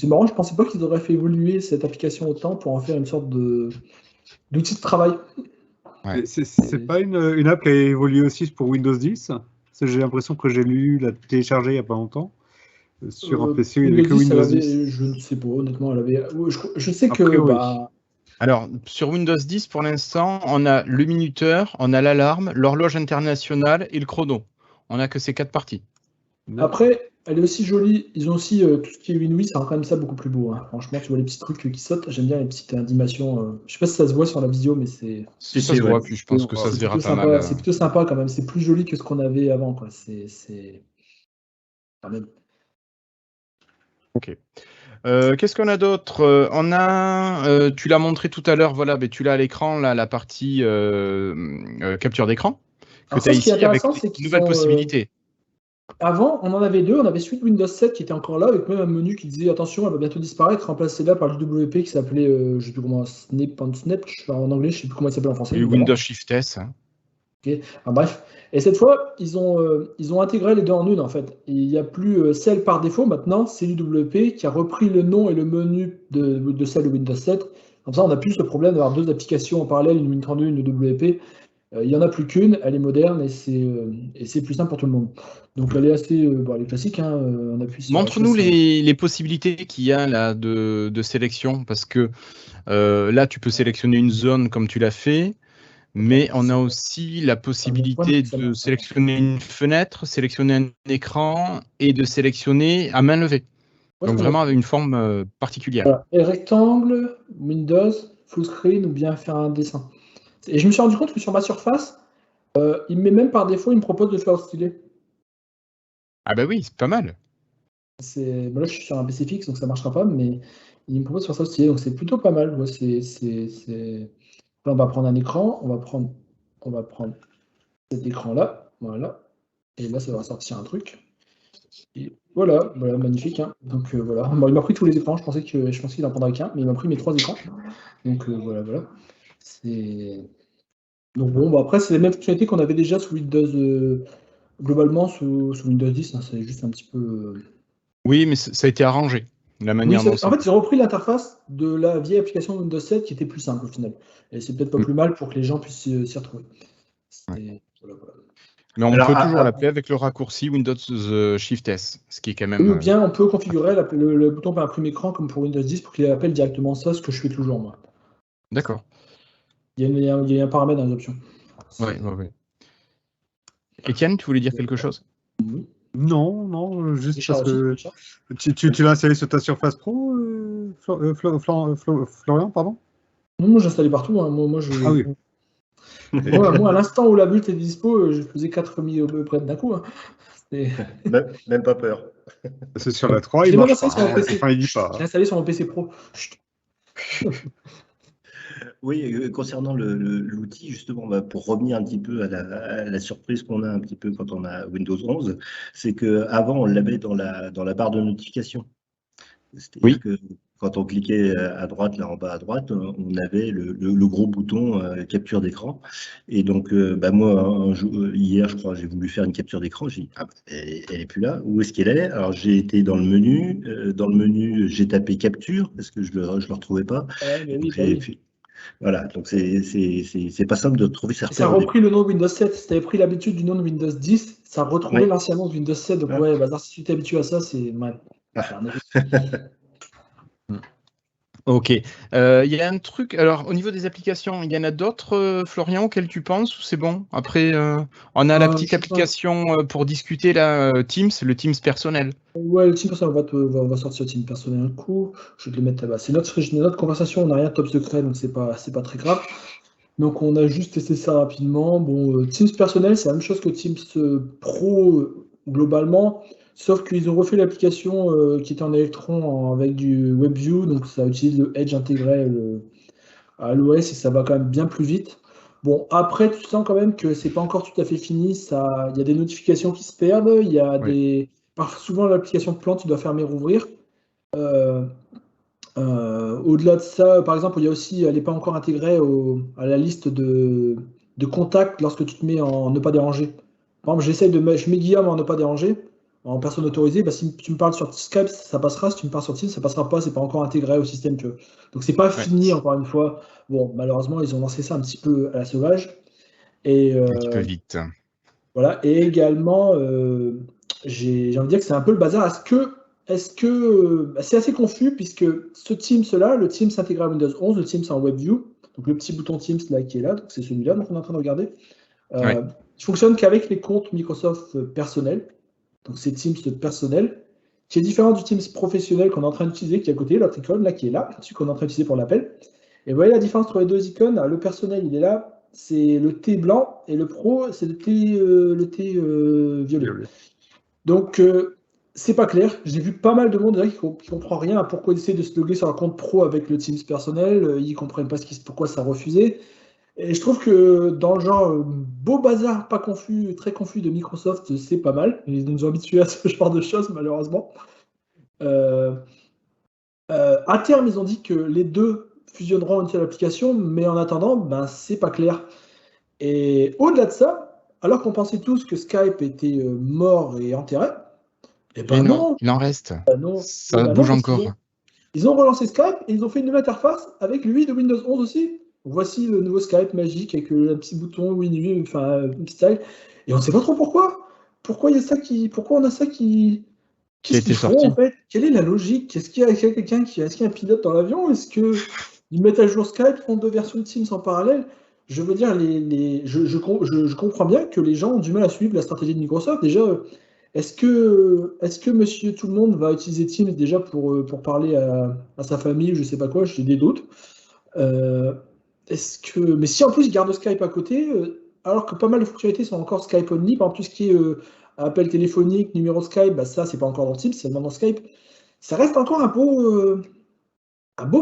marrant, je pensais pas qu'ils auraient fait évoluer cette application autant pour en faire une sorte d'outil de travail. Ouais. C'est pas une app qui a évolué aussi pour Windows 10? J'ai l'impression que j'ai la télécharger il n'y a pas longtemps. Sur un PC, il n'y avait que Windows 10. Je ne sais pas, honnêtement, elle avait. Je sais que. Alors, sur Windows 10, pour l'instant, on a le minuteur, on a l'alarme, l'horloge internationale et le chrono. On n'a que ces 4 parties. Après, elle est aussi jolie. Ils ont aussi tout ce qui est WinUI, ça rend quand même ça beaucoup plus beau. Hein. Franchement, tu vois les petits trucs qui sautent. J'aime bien les petites animations. Je sais pas si ça se voit sur la vidéo, mais c'est. Si ça se voit, puis je pense que ça se verra pas mal. C'est plutôt sympa quand même. C'est plus joli que ce qu'on avait avant. Quoi. C'est. Quand même. Ok. Qu'est-ce qu'on a d'autre? On a, tu l'as montré tout à l'heure, voilà, mais tu l'as à l'écran, là, la partie capture d'écran, que tu as ici avec une nouvelle possibilité. Avant, on en avait 2. On avait celui de Windows 7 qui était encore là, avec même un menu qui disait attention, elle va bientôt disparaître, remplacé là par l'UWP qui s'appelait, je sais plus comment, Snap en anglais, je sais plus comment il s'appelle en français. Et Windows Shift S. Hein. Okay. Enfin, bref. Et cette fois, ils ont intégré les deux en une en fait. Il n'y a plus celle par défaut maintenant, c'est l'UWP qui a repris le nom et le menu de celle de Windows 7. Comme ça, on n'a plus ce problème d'avoir 2 applications en parallèle, une Win32, une UWP. Il n'y en a plus qu'une, elle est moderne et c'est plus simple pour tout le monde. Donc elle est assez elle est classique. Hein, on appuie sur Montre-nous les possibilités qu'il y a là de sélection, parce que là, tu peux sélectionner une zone comme tu l'as fait. Mais on a aussi la possibilité de sélectionner une fenêtre, sélectionner un écran et de sélectionner à main levée. Donc vraiment avec une forme particulière. Voilà. Et rectangle, Windows, full screen ou bien faire un dessin. Et je me suis rendu compte que sur ma surface, il me met même par défaut, il me propose de faire stylé. Ah bah oui, c'est pas mal. Là, je suis sur un PC fixe, donc ça ne marchera pas, mais il me propose de faire ça stylé, donc c'est plutôt pas mal. Ouais, Là, on va prendre un écran, on va prendre cet écran-là, voilà, et là, ça va sortir un truc. Et voilà, magnifique. Hein. Donc voilà, bon, il m'a pris tous les écrans, je pensais qu'il en prendrait qu'un, mais il m'a pris mes 3 écrans. Donc voilà. Donc bon, après, c'est les mêmes fonctionnalités qu'on avait déjà sous Windows, globalement, sous Windows 10, hein, c'est juste un petit peu... Oui, mais ça a été arrangé. la Oui, manière dont en fait, ils ont repris l'interface de la vieille application Windows 7 qui était plus simple au final. Et c'est peut-être pas plus mal pour que les gens puissent s'y retrouver. Voilà. Mais on Alors, peut toujours l'appeler avec le raccourci Windows Shift S, ce qui est quand même. Ou bien on peut configurer le bouton pour imprimer écran comme pour Windows 10 pour qu'il appelle directement ça, ce que je fais toujours moi. D'accord. Il y a un paramètre dans les options. Ouais. Étienne, tu voulais dire quelque chose? Non, juste Richard parce que tu l'as installé sur ta Surface Pro, Florian, pardon? Non, moi j'installais partout. Hein. Moi, Ah oui. moi, à l'instant où la bulle était dispo, je faisais 4 près d'un coup. Hein. Même pas peur. C'est sur la 3, Je il l'ai même marche installé sur mon pas. PC. Enfin, il dit Je pas. l'ai installé sur mon PC Pro. Oui, concernant l'outil, justement, pour revenir un petit peu à la surprise qu'on a un petit peu quand on a Windows 11, c'est qu'avant, on l'avait dans la barre de notification. C'est-à-dire que quand on cliquait à droite, là en bas à droite, on avait le gros bouton capture d'écran. Et donc, moi, hier, je crois, j'ai voulu faire une capture d'écran. J'ai dit, elle est plus là. Où est-ce qu'elle est? Alors, j'ai été dans le menu. Dans le menu, j'ai tapé capture parce que je le retrouvais pas. Voilà, donc c'est pas simple de trouver certains. Ça a repris le nom de Windows 7. Si tu avais pris l'habitude du nom de Windows 10, ça retrouvait l'ancien nom de Windows 7. Donc, si tu t'es habitué à ça, c'est mal. Ok. Il y a un truc. Alors, au niveau des applications, il y en a d'autres, Florian, auxquelles tu penses ou c'est bon? Après, on a la petite application pour discuter, là, Teams, le Teams personnel. Ouais, le Teams personnel, on va sortir le Teams personnel un coup. Je vais te le mettre là-bas. C'est notre conversation, on n'a rien de top secret, donc c'est pas très grave. Donc, on a juste testé ça rapidement. Bon, Teams personnel, c'est la même chose que Teams Pro globalement. Sauf qu'ils ont refait l'application qui était en Electron avec du WebView, donc ça utilise le Edge intégré à l'OS et ça va quand même bien plus vite. Bon, après, tu sens quand même que c'est pas encore tout à fait fini. Il y a des notifications qui se perdent, il y a souvent l'application plante, tu dois fermer, rouvrir. Au-delà de ça, par exemple, il y a aussi, elle n'est pas encore intégrée à la liste de contacts lorsque tu te mets en ne pas déranger. Par exemple, je mets Guillaume en ne pas déranger, en personne autorisée. Si tu me parles sur Skype, ça passera. Si tu me parles sur Teams, ça passera pas. C'est pas encore intégré au système. Donc c'est pas fini encore une fois. Bon, malheureusement, ils ont lancé ça un petit peu à la sauvage. Un petit peu vite. Voilà. Et également, j'ai envie de dire que c'est un peu le bazar. Est-ce que c'est assez confus puisque ce Teams-là, le Teams intégré à Windows 11, le Teams en WebView, donc le petit bouton Teams là qui est là, donc c'est celui-là dont on est en train de regarder, il fonctionne qu'avec les comptes Microsoft personnels, donc c'est Teams personnel, qui est différent du Teams professionnel qu'on est en train d'utiliser, qui est à côté, l'autre icône là qui est là, celui qu'on est en train d'utiliser pour l'appel. Et vous voyez la différence entre les deux icônes, le personnel il est là, c'est le T blanc, et le pro c'est le T violet. Donc, c'est pas clair. J'ai vu pas mal de monde qui comprend rien à pourquoi ils essaient de se loguer sur un compte pro avec le Teams personnel. Ils comprennent pas pourquoi ça a refusé. Et je trouve que dans le genre beau bazar, pas confus, très confus de Microsoft, c'est pas mal. Ils nous ont habitués à ce genre de choses, malheureusement. À terme, ils ont dit que les deux fusionneront une seule application, mais en attendant, c'est pas clair. Et au-delà de ça, alors qu'on pensait tous que Skype était mort et enterré, et non, il en reste. non. Ça bouge encore. Ils ont relancé Skype et ils ont fait une nouvelle interface avec lui de Windows 11 aussi. Voici le nouveau Skype magique avec un petit bouton Win, style. Et on ne sait pas trop pourquoi. Pourquoi on a ça qui. Qu'est-ce qu'ils font en fait? Quelle est la logique? Est-ce qu'il y a quelqu'un est-ce qu'il y a un pilote dans l'avion? Est-ce qu'ils mettent à jour Skype, font deux versions de Teams en parallèle? Je veux dire, je comprends bien que les gens ont du mal à suivre la stratégie de Microsoft. Déjà, est-ce que monsieur tout le monde va utiliser Teams déjà pour parler à sa famille ou je sais pas quoi? J'ai des doutes. Mais si en plus il garde Skype à côté, alors que pas mal de fonctionnalités sont encore Skype only, par exemple tout ce qui est appel téléphonique, numéro Skype, ça c'est pas encore dans Teams, c'est dans Skype. Ça reste encore un beau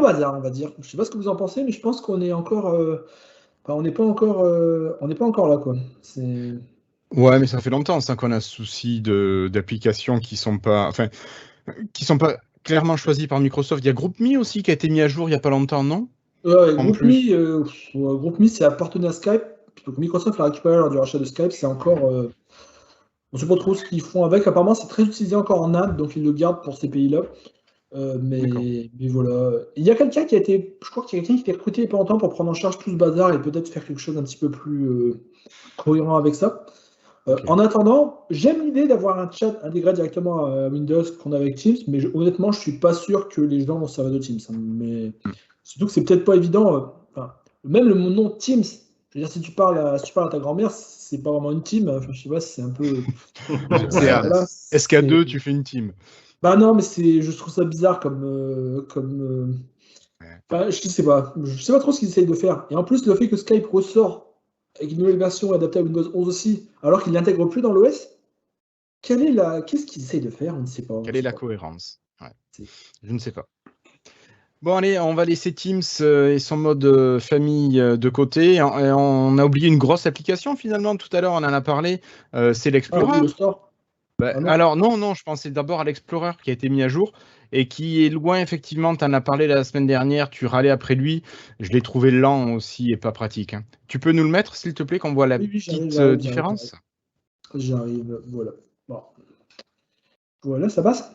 bazar, on va dire. Je sais pas ce que vous en pensez, mais je pense qu'on est encore, on n'est pas encore là, quoi. Ouais, mais ça fait longtemps qu'on a ce souci d'applications qui sont pas clairement choisies par Microsoft. Il y a GroupMe aussi qui a été mis à jour il y a pas longtemps, non? GroupMe, c'est appartenait à Skype. Donc Microsoft l'a récupéré lors du rachat de Skype. C'est encore, on ne sait pas trop ce qu'ils font avec. Apparemment, c'est très utilisé encore en Inde, donc ils le gardent pour ces pays-là. Mais voilà. Il y a quelqu'un qui a été, je crois qu'il y a quelqu'un qui a été recruté il n'y a pas longtemps pour prendre en charge tout ce bazar et peut-être faire quelque chose d'un petit peu plus cohérent avec ça. Ok. En attendant, j'aime l'idée d'avoir un chat intégré directement à Windows qu'on a avec Teams, mais honnêtement, je suis pas sûr que les gens vont se servir de Teams, hein. Mais surtout que c'est peut-être pas évident. Enfin, même le nom Teams, je veux dire, si tu parles à ta grand-mère, c'est pas vraiment une team. Enfin, je sais pas, c'est un peu. Voilà, SK2, tu fais une team. Bah non, mais je trouve ça bizarre Enfin, je sais pas. Je sais pas trop ce qu'ils essayent de faire. Et en plus, le fait que Skype ressort avec une nouvelle version adaptée à Windows 11 aussi, alors qu'il l'intègre plus dans l'OS, qu'est-ce qu'ils essayent de faire? On ne sait pas. Quelle est la cohérence? C'est- Je ne sais pas. Bon, allez, on va laisser Teams et son mode famille de côté. Et on a oublié une grosse application finalement. Tout à l'heure, on en a parlé. C'est Ah oui, l'Explorer. le store. Bah, Ah non. alors, non, je pensais d'abord à l'Explorer qui a été mis à jour et qui est loin, effectivement. Tu en as parlé la semaine dernière. Tu râlais après lui. Je l'ai trouvé lent aussi et pas pratique, hein. Tu peux nous le mettre, s'il te plaît, qu'on voit la Oui, petite j'arrive. différence? J'arrive, voilà. Bon. Voilà, ça passe.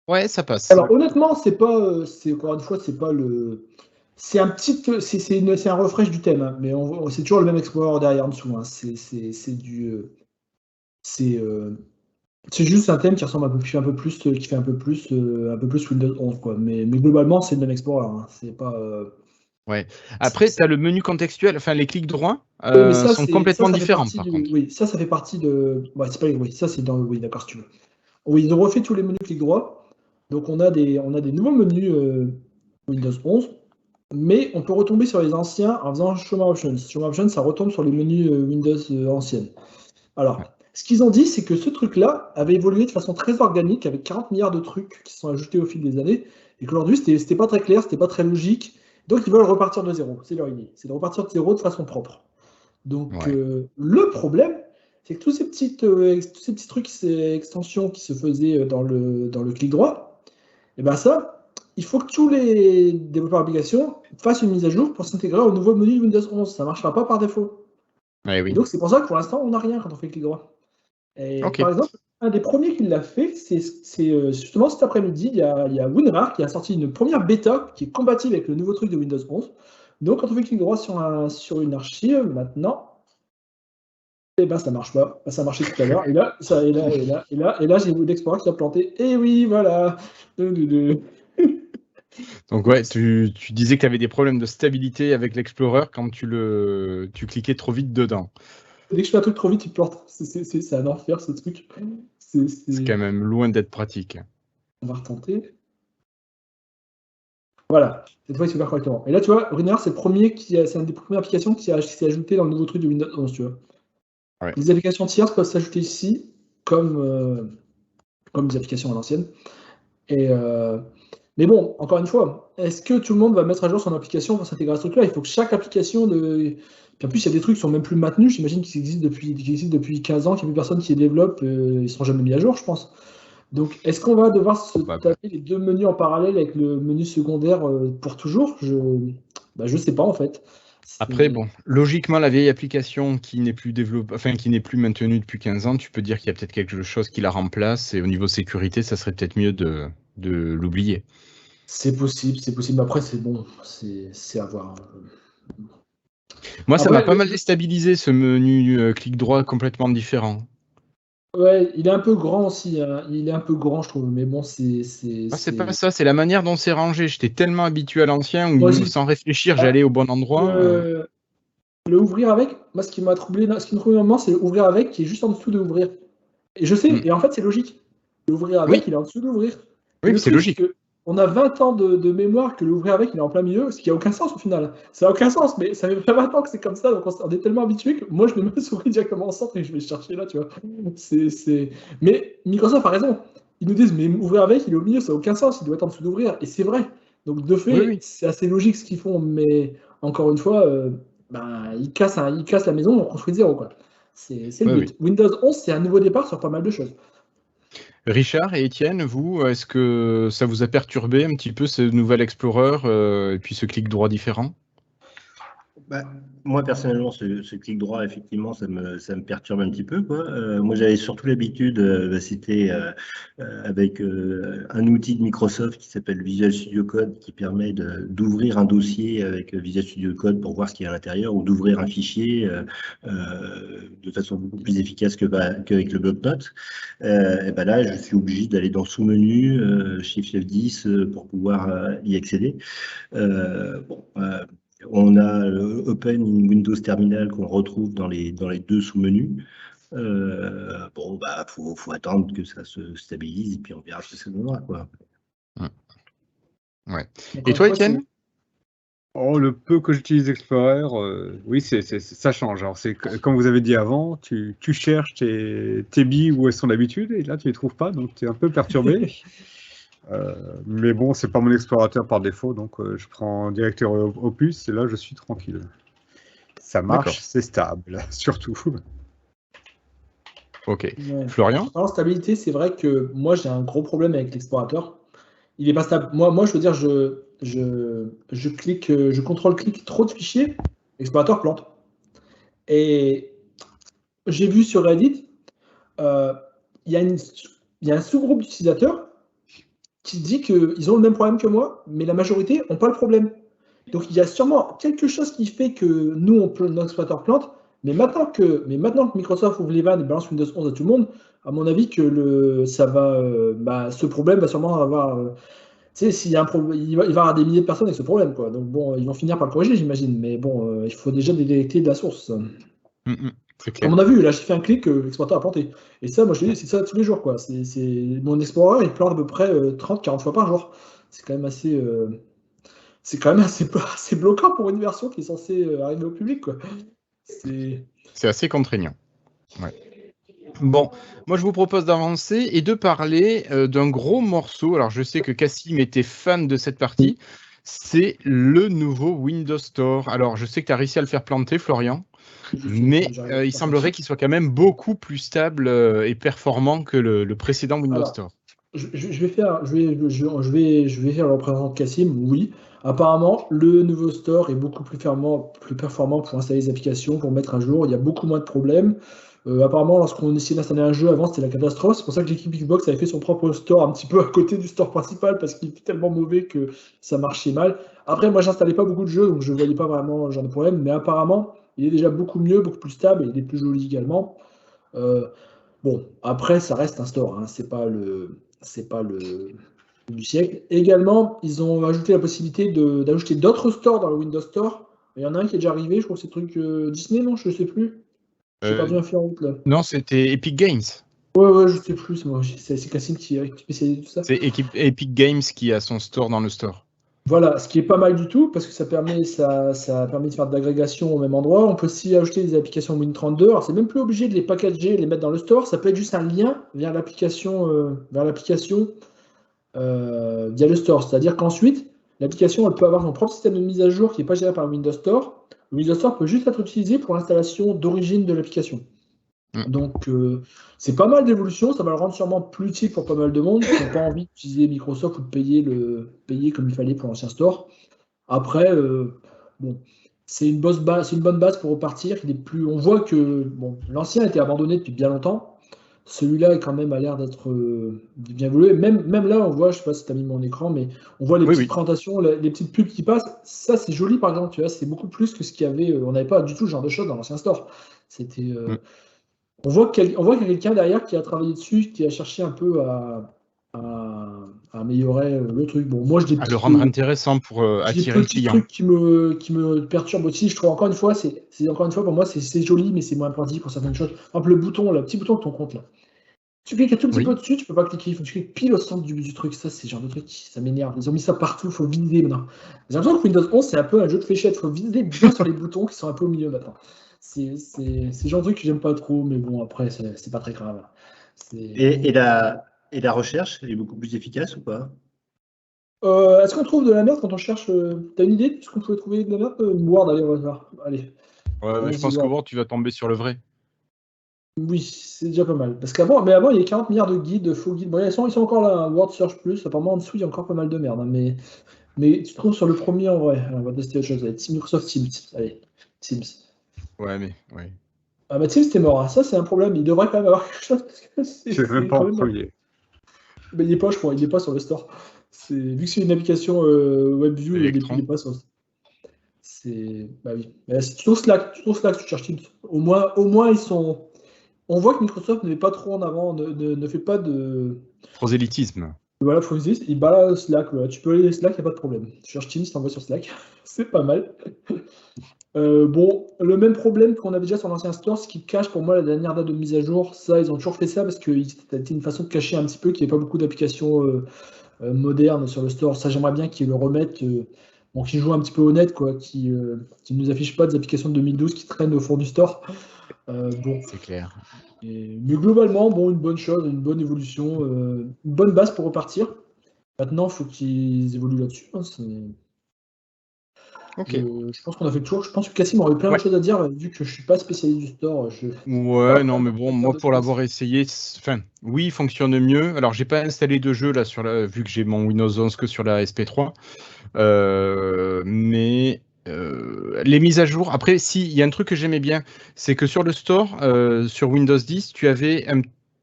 Ouais, ça passe. Alors honnêtement, c'est pas, c'est encore une fois, c'est pas le, c'est un petit, c'est un refresh du thème, hein, mais c'est toujours le même Explorer derrière en dessous, hein. C'est du, c'est juste un thème qui ressemble un peu plus, qui fait un peu plus Windows 11 quoi. Mais globalement, c'est le même Explorer, hein. C'est pas. Ouais. Après, tu as le menu contextuel, enfin les clics droits Oui, mais ça, sont complètement ça fait différents partie par du. contre. Oui, ça fait partie de. Ouais, c'est pas. Oui, ça c'est dans le. Oui, d'accord, si tu veux. Oui, ils ont refait tous les menus clic droit. Donc on a des nouveaux menus Windows 11, mais on peut retomber sur les anciens en faisant Show My Options. Show My Options, ça retombe sur les menus Windows anciennes. Alors, Ouais. ce qu'ils ont dit, c'est que ce truc-là avait évolué de façon très organique, avec 40 milliards de trucs qui se sont ajoutés au fil des années, et qu'aujourd'hui, c'était pas très clair, c'était pas très logique. Donc, ils veulent repartir de zéro. C'est leur idée. C'est de repartir de zéro de façon propre. Donc, Ouais. le problème, c'est que tous ces petits trucs, ces extensions qui se faisaient dans le clic droit, et ben ça, il faut que tous les développeurs d'applications fassent une mise à jour pour s'intégrer au nouveau menu de Windows 11. Ça ne marchera pas par défaut. Ouais, Et oui. donc, c'est pour ça que pour l'instant, on n'a rien quand on fait clic droit. Et Ok. par exemple, un des premiers qui l'a fait, c'est justement cet après-midi, il y a WinRAR qui a sorti une première bêta qui est compatible avec le nouveau truc de Windows 11. Donc, quand on fait clic droit sur une archive, maintenant, eh ben, ça marche pas. Ça marchait tout à l'heure. Et là, j'ai l'Explorer qui a planté. Et oui, voilà. Donc ouais, tu disais que tu avais des problèmes de stabilité avec l'Explorer quand tu cliquais trop vite dedans. Dès que je fais un truc trop vite, il plante. C'est un enfer, ce truc. C'est quand même loin d'être pratique. On va retenter. Voilà. Cette fois, il se fait correctement. Et là, tu vois, Runner, c'est une des premières applications qui s'est ajoutée dans le nouveau truc de Windows 11, tu vois. Ouais. Les applications tierces peuvent s'ajouter ici, comme les applications à l'ancienne. Mais bon, encore une fois, est-ce que tout le monde va mettre à jour son application pour s'intégrer à ce truc-là? Il faut que chaque application de. Puis en plus, il y a des trucs qui sont même plus maintenus. J'imagine qu'ils existent depuis 15 ans, qu'il n'y a plus personne qui les développe. Ils ne seront jamais mis à jour, je pense. Donc, est-ce qu'on va devoir se taper les deux menus en parallèle avec le menu secondaire pour toujours? Je sais pas en fait. Après, bon, logiquement, la vieille application qui n'est plus développée, enfin qui n'est plus maintenue depuis 15 ans, tu peux dire qu'il y a peut-être quelque chose qui la remplace et au niveau sécurité, ça serait peut-être mieux de l'oublier. C'est possible, c'est possible. Mais après, c'est bon, c'est à voir. Moi, ça Après, m'a pas mal déstabilisé ce menu clic droit complètement différent. ouais, il est un peu grand aussi, hein. Il est un peu grand, je trouve. Mais bon, Ah, c'est pas ça, c'est la manière dont c'est rangé. J'étais tellement habitué à l'ancien Moi où, aussi. sans réfléchir, Ah, j'allais au bon endroit. le ouvrir avec, moi, ce qui m'a troublé, ce qui me trouble normalement, c'est le ouvrir avec qui est juste en dessous de ouvrir. Et je sais, et en fait, c'est logique. L'ouvrir avec, Oui, il est en dessous d'ouvrir. Et oui, le c'est truc, c'est logique. que on a 20 ans de mémoire que l'ouvrir avec, il est en plein milieu, ce qui n'a aucun sens au final. Ça n'a aucun sens, mais ça fait 20 ans que c'est comme ça, donc on est tellement habitué que moi, je mets ma souris directement au centre et je vais chercher là, tu vois. Mais Microsoft a raison. Ils nous disent, mais ouvrir avec, il est au milieu, ça n'a aucun sens, il doit être en dessous d'ouvrir. Et c'est vrai. Donc, de Oui, fait, oui. c'est assez logique ce qu'ils font, mais encore une fois, ils cassent la maison, on construit de zéro, quoi. C'est le Oui, but. oui. Windows 11, c'est un nouveau départ sur pas mal de choses. Richard et Étienne, vous, est-ce que ça vous a perturbé un petit peu ce nouvel Explorer et puis ce clic droit différent? Bah, moi, personnellement, ce clic droit, effectivement, ça me perturbe un petit peu, quoi. Moi, j'avais surtout l'habitude, c'était avec un outil de Microsoft qui s'appelle Visual Studio Code, qui permet d'ouvrir un dossier avec Visual Studio Code pour voir ce qu'il y a à l'intérieur, ou d'ouvrir un fichier de façon beaucoup plus efficace qu'avec le bloc-notes. Et ben là, je suis obligé d'aller dans sous-menu, Shift F10, pour pouvoir y accéder. Bon, on a Open in Windows Terminal qu'on retrouve dans les deux sous-menus. Bon, bah, faut attendre que ça se stabilise et puis on verra ce que ça donnera, quoi. Ouais. Et toi, Étienne? Le peu que j'utilise Explorer, oui, ça change. Alors, comme vous avez dit avant, tu cherches tes billes où elles sont d'habitude et là, tu les trouves pas, donc tu es un peu perturbé. Mais bon, c'est pas mon explorateur par défaut, donc je prends directeur Opus et là, je suis tranquille. Ça marche, c'est stable, surtout. Ok. Ouais. Florian? En stabilité, c'est vrai que moi j'ai un gros problème avec l'explorateur. Il est pas stable. Moi je veux dire, je clique, je contrôle-clique trop de fichiers, l'explorateur plante. Et j'ai vu sur Reddit, euh, il y a un sous-groupe d'utilisateurs qui dit qu'ils ont le même problème que moi, mais la majorité n'ont pas le problème. Donc il y a sûrement quelque chose qui fait que nous, notre exploiteur plante, mais maintenant que Microsoft ouvre les vannes et balance Windows 11 à tout le monde, à mon avis que ce problème va sûrement avoir... tu sais, s'il y a un problème, il va y avoir des milliers de personnes avec ce problème, quoi. Donc bon, ils vont finir par le corriger, j'imagine. Mais bon, il faut déjà détecter de la source. C'est Comme clair. on a vu, là, j'ai fait un clic, l'explorateur a planté. Et ça, moi, je te dis, c'est ça tous les jours, quoi. Mon Explorer, il plante à peu près 30-40 fois par jour. C'est quand même assez... c'est quand même assez bloquant pour une version qui est censée arriver au public, quoi. C'est assez contraignant. Ouais. Bon, moi je vous propose d'avancer et de parler d'un gros morceau. Alors je sais que Cassim était fan de cette partie. C'est le nouveau Windows Store. Alors je sais que tu as réussi à le faire planter, Florian, mais il semblerait qu'il soit quand même beaucoup plus stable et performant que le précédent Windows Store. Je vais faire le représentant de Cassim, oui. Apparemment, le nouveau store est beaucoup plus performant pour installer les applications, pour mettre à jour. Il y a beaucoup moins de problèmes. Apparemment, lorsqu'on essayait d'installer un jeu avant, c'était la catastrophe. C'est pour ça que l'équipe Xbox avait fait son propre store un petit peu à côté du store principal parce qu'il était tellement mauvais que ça marchait mal. Après, moi, j'installais pas beaucoup de jeux, donc je voyais pas vraiment ce genre de problème. Mais apparemment, il est déjà beaucoup mieux, beaucoup plus stable et il est plus joli également. Bon, après, ça reste un store, hein. C'est pas le du siècle. Également, ils ont ajouté la possibilité d'ajouter d'autres stores dans le Windows Store. Il y en a un qui est déjà arrivé, je crois que c'est le truc Disney, non? Je sais plus. J'ai perdu un fil en route là. Non, c'était Epic Games. Ouais, je sais plus. C'est Cassim qui spécialise tout ça. C'est Epic Games qui a son store dans le store. Voilà, ce qui est pas mal du tout, parce que ça permet de faire de l'agrégation au même endroit. On peut aussi ajouter des applications Win32. Alors, c'est même plus obligé de les packager et de les mettre dans le store. Ça peut être juste un lien vers l'application via le store. C'est-à-dire qu'ensuite, l'application elle peut avoir son propre système de mise à jour qui n'est pas géré par le Windows Store. Le Windows Store peut juste être utilisé pour l'installation d'origine de l'application. Donc, c'est pas mal d'évolution. Ça va le rendre sûrement plus utile pour pas mal de monde qui n'ont pas envie d'utiliser Microsoft ou de payer comme il fallait pour l'ancien store. Après, bon, c'est une bonne base pour repartir. On voit que l'ancien a été abandonné depuis bien longtemps. Celui-là est quand même à l'air d'être bien évolué. Même là, on voit, je sais pas si tu as mis mon écran, mais on voit les petites présentations, les petites pubs qui passent. Ça, c'est joli, par exemple. Tu vois, c'est beaucoup plus que ce qu'il y avait. On n'avait pas du tout ce genre de choses dans l'ancien store. C'était. On voit qu'il y a quelqu'un derrière qui a travaillé dessus, qui a cherché un peu à améliorer le truc. Bon, moi, à le rendre intéressant pour attirer le client. Truc qui me perturbe aussi. Je trouve encore une fois pour moi, c'est joli, mais c'est moins pratique pour certaines choses. Par exemple, le petit bouton de ton compte là. Tu cliques un tout petit peu dessus, tu peux pas cliquer. Il faut que tu cliques pile au centre du truc. Ça, c'est le genre de truc, ça m'énerve. Ils ont mis ça partout, il faut viser maintenant. J'ai l'impression que Windows 11, c'est un peu un jeu de fléchettes. Il faut viser bien sur les boutons qui sont un peu au milieu maintenant. C'est le genre de truc que j'aime pas trop, mais bon, après, c'est pas très grave. Et la recherche, elle est beaucoup plus efficace ou pas? Est-ce qu'on trouve de la merde quand on cherche T'as une idée de ce qu'on peut trouver de la merde? Word, allez, on va voir. Allez. Ouais, je pense que Word, tu vas tomber sur le vrai. Oui, c'est déjà pas mal. Parce qu'avant, il y a 40 milliards de guides, de faux guides. Bon, ils sont encore là, Word Search Plus. Apparemment, en dessous, il y a encore pas mal de merde. Hein, mais Mais tu trouves sur le premier en vrai. Alors, on va tester autre chose. Allez, Microsoft Teams. Allez, Teams. Ouais, mais ouais. Ah bah Teams, c'était mort. Hein. Ça, c'est un problème. Il devrait quand même avoir quelque chose. Parce que Je sais même pas quand en même... premier. Mais il n'est pas, je crois. Il n'est pas sur le store. Vu que c'est une application WebView, il Electron. n'est pas sur le store. Bah oui. Mais si tu trouves Slack, tu cherches Teams. Au moins, ils sont. On voit que Microsoft ne met pas trop en avant, ne fait pas de. Prosélytisme. Voilà, faut existe. Il balade Slack. Voilà. Tu peux aller Slack, il n'y a pas de problème. Tu cherches Teams, t'envoies sur Slack. C'est pas mal. Bon, le même problème qu'on avait déjà sur l'ancien store, ce qui cache pour moi la dernière date de mise à jour, ça, ils ont toujours fait ça parce que c'était une façon de cacher un petit peu qu'il n'y ait pas beaucoup d'applications modernes sur le store. Ça, j'aimerais bien qu'ils le remettent. Bon, qu'ils jouent un petit peu honnête, quoi, qui ne nous affichent pas des applications de 2012 qui traînent au fond du store. Bon. C'est clair. Mais globalement, bon, une bonne chose, une bonne évolution, une bonne base pour repartir. Maintenant, il faut qu'ils évoluent là-dessus. Hein, Ok. je pense qu'on a fait le tour. Je pense que Cassim aurait plein de choses à dire, vu que je ne suis pas spécialiste du store. Ouais, non, mais bon, moi, pour l'avoir essayé, enfin, oui, il fonctionne mieux. Alors, j'ai pas installé de jeu, là, vu que j'ai mon Windows 11 que sur la SP3. Mais les mises à jour, après, si, il y a un truc que j'aimais bien, c'est que sur le store, sur Windows 10, tu avais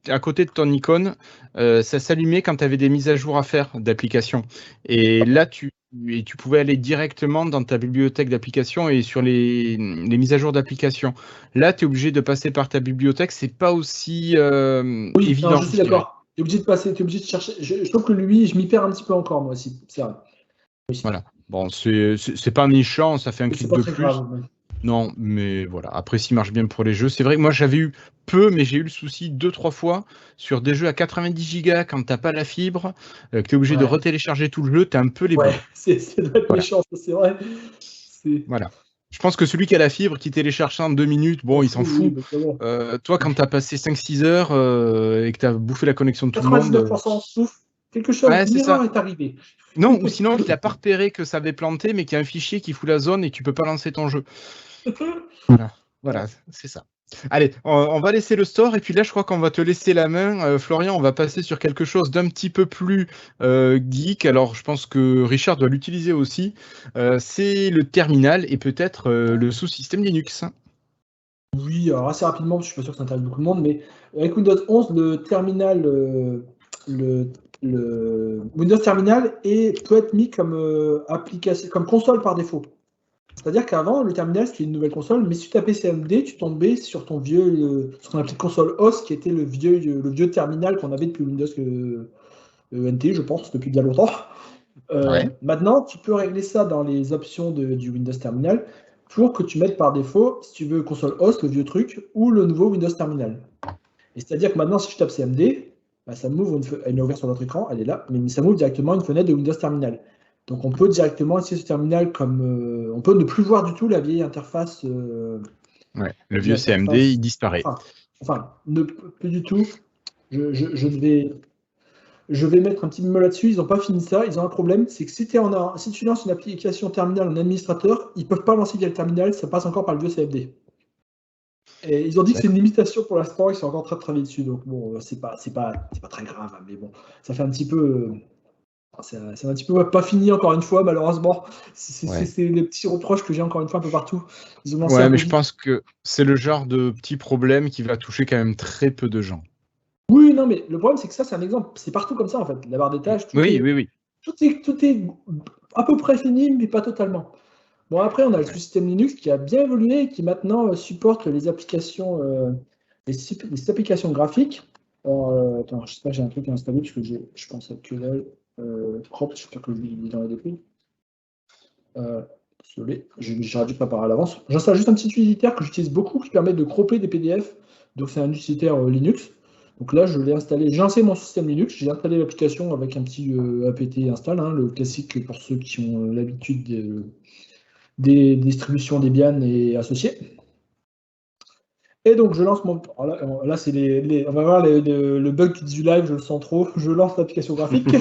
à côté de ton icône, ça s'allumait quand tu avais des mises à jour à faire d'applications. Et là, tu pouvais aller directement dans ta bibliothèque d'applications et sur les mises à jour d'applications. Là, tu es obligé de passer par ta bibliothèque, c'est pas aussi Oui, évident. non, je suis d'accord. Tu es obligé de passer, tu es obligé de chercher. Je trouve que lui, je m'y perds un petit peu encore, moi aussi. C'est vrai. Oui. Voilà. Bon, c'est pas méchant, ça fait un clic pas de très plus. grave. Ouais. Non, mais voilà. Après, s'il marche bien pour les jeux, c'est vrai que moi j'avais eu peu, mais j'ai eu le souci 2-3 fois sur des jeux à 90 gigas quand t'as pas la fibre, que t'es obligé de retélécharger tout le jeu, t'es un peu les boules. Ouais, ça doit être méchant, ça, c'est vrai. Voilà. Je pense que celui qui a la fibre, qui télécharge ça en 2 minutes, bon, il s'en fout. Toi, quand t'as passé 5-6 heures et que t'as bouffé la connexion de tout le monde. 99% souffle. Quelque chose, une erreur est arrivée. Non, ou sinon, il a pas repéré que ça avait planté, mais qu'il y a un fichier qui fout la zone et tu peux pas lancer ton jeu. Voilà, c'est ça. Allez, on va laisser le store et puis là, je crois qu'on va te laisser la main. Florian, on va passer sur quelque chose d'un petit peu plus geek. Alors, je pense que Richard doit l'utiliser aussi. C'est le terminal et peut-être le sous-système Linux. Oui, alors assez rapidement, je suis pas sûr que ça intéresse beaucoup de monde, mais avec Windows 11, le terminal, le Windows Terminal peut être mis comme application, comme console par défaut. C'est-à-dire qu'avant, le terminal, c'était une nouvelle console, mais si tu tapais CMD, tu tombais sur ton vieux, ce qu'on appelait console OS, qui était le vieux terminal qu'on avait depuis Windows NT, je pense, depuis bien longtemps. Maintenant, tu peux régler ça dans les options du Windows Terminal pour que tu mettes par défaut, si tu veux, console OS, le vieux truc, ou le nouveau Windows Terminal. Et c'est-à-dire que maintenant, si je tape CMD, bah, ça m'ouvre elle est ouverte sur notre écran, elle est là, mais ça m'ouvre directement une fenêtre de Windows Terminal. Donc on peut directement utiliser ce terminal comme... on peut ne plus voir du tout la vieille interface. Le vieux CMD, il disparaît. Enfin, plus du tout. Je vais mettre un petit bémol là-dessus. Ils n'ont pas fini ça. Ils ont un problème. C'est que si tu lances une application terminal en administrateur, ils ne peuvent pas lancer via le terminal. Ça passe encore par le vieux CMD. Et ils ont dit que c'est une limitation pour l'instant. Ils sont encore en train de travailler dessus. Donc bon, c'est pas très grave. Mais bon, ça fait un petit peu... c'est un petit peu pas fini encore une fois, malheureusement. C'est les petits reproches que j'ai encore une fois un peu partout. Mais je pense que c'est le genre de petit problème qui va toucher quand même très peu de gens. Oui, non, mais le problème, c'est que ça, c'est un exemple. C'est partout comme ça, en fait. La barre des tâches, tout est à peu près fini, mais pas totalement. Bon, après, on a le système Linux qui a bien évolué et qui maintenant supporte les applications, les applications graphiques. Alors, attends, je sais pas, j'ai un truc à installer parce que je pense à QL. J'espère que je l'ai dans la dépouille. Désolé, j'aurais dû préparer à l'avance. J'installe juste un petit utilitaire que j'utilise beaucoup qui permet de cropper des PDF. Donc, c'est un utilitaire Linux. Donc là, je l'ai installé. J'ai lancé mon système Linux. J'ai installé l'application avec un petit apt install, le classique pour ceux qui ont l'habitude des distributions Debian et associés. Et donc, je lance mon... Là, c'est on va voir le bug du live, je le sens trop. Je lance l'application graphique.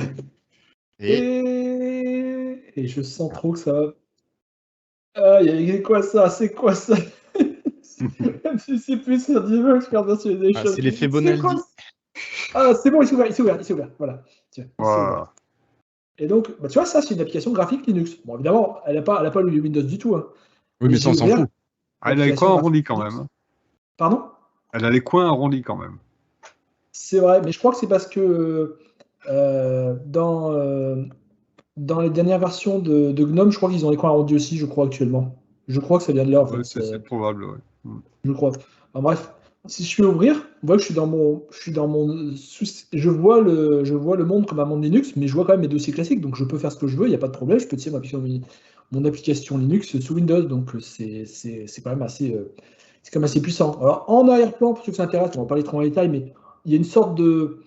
Et je sens trop que ça va... Ah, c'est quoi ça? C'est quoi ça? Même si c'est plus sur Devox, c'est l'effet Bonaldi. Ah, c'est bon, il s'est ouvert. Voilà. Tiens, Et donc, bah, tu vois, ça, c'est une application graphique Linux. Bon, évidemment, elle n'a pas le Windows du tout. Hein. Oui, mais ça, on s'en fout. Elle a les coins arrondis quand même. Pardon? Elle a les coins arrondis quand même. C'est vrai, mais je crois que c'est parce que dans les dernières versions de GNOME, je crois qu'ils ont les coins arrondis aussi, je crois, actuellement. Je crois que ça vient de là, en fait. Ouais, c'est probable, ouais. Je crois. Enfin, bref, si je fais ouvrir, vous voyez que je vois le monde comme un monde Linux, mais je vois quand même mes dossiers classiques, donc je peux faire ce que je veux, il n'y a pas de problème, je peux tirer mon application Linux sous Windows, donc c'est quand même assez puissant. Alors en arrière-plan, pour ceux qui s'intéressent, on va parler trop en détail, mais il y a une sorte de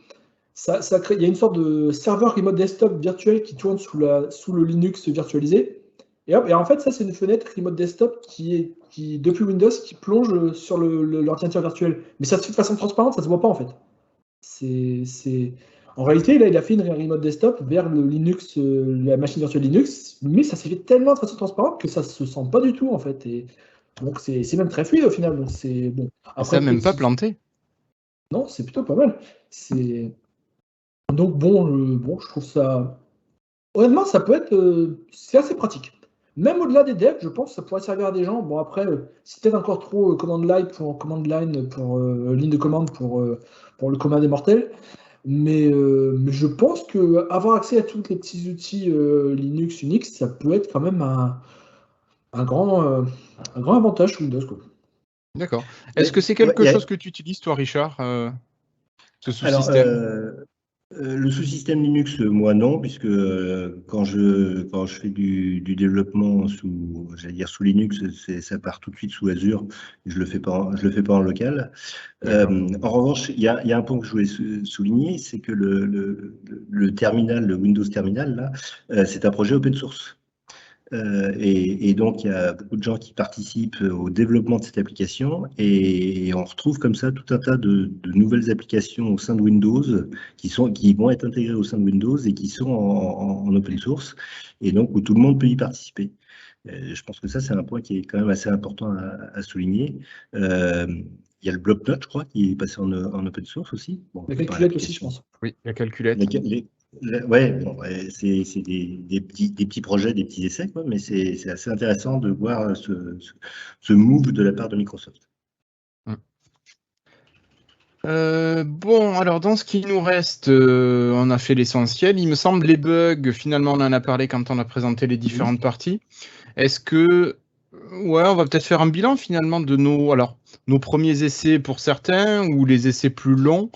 il y a une sorte de serveur remote desktop virtuel qui tourne sous le Linux virtualisé. Et en fait, ça, c'est une fenêtre remote desktop qui, depuis Windows, qui plonge sur l'ordinateur virtuel. Mais ça se fait de façon transparente, ça ne se voit pas en fait. En réalité, là, il a fait une remote desktop vers le Linux, la machine virtuelle Linux, mais ça s'est fait tellement de façon transparente que ça ne se sent pas du tout en fait. Et donc, c'est même très fluide au final. Donc, c'est bon. Après, ça n'a même pas planté. Non, c'est plutôt pas mal. Donc bon, je trouve ça. Honnêtement, ça peut être. C'est assez pratique. Même au-delà des devs, je pense que ça pourrait servir à des gens. Bon, après, c'est peut-être encore trop command line pour ligne de commande pour le commun des mortels. Mais je pense que avoir accès à tous les petits outils Linux, Unix, ça peut être quand même un grand avantage sur Windows, quoi. D'accord. Est-ce que c'est quelque chose que tu utilises, toi, Richard, ce sous-système? Le sous-système Linux, moi non, puisque quand je fais du développement sous Linux, ça part tout de suite sous Azure. Je le fais pas en local. En revanche, il y a un point que je voulais souligner, c'est que le terminal, le Windows Terminal là, c'est un projet open source. Et donc, il y a beaucoup de gens qui participent au développement de cette application et on retrouve comme ça tout un tas de nouvelles applications au sein de Windows qui vont être intégrées au sein de Windows et qui sont en open source et donc où tout le monde peut y participer. Je pense que ça, c'est un point qui est quand même assez important à souligner. Il y a le bloc-notes, je crois, qui est passé en open source aussi. Bon, la calculette aussi, je pense. Oui, la calculette. Ouais, bon, c'est des petits projets, des petits essais, quoi, mais c'est assez intéressant de voir ce move de la part de Microsoft. Bon, alors dans ce qui nous reste, on a fait l'essentiel. Il me semble les bugs, finalement, on en a parlé quand on a présenté les différentes parties. Est-ce que, ouais, on va peut-être faire un bilan finalement de nos premiers essais pour certains ou les essais plus longs.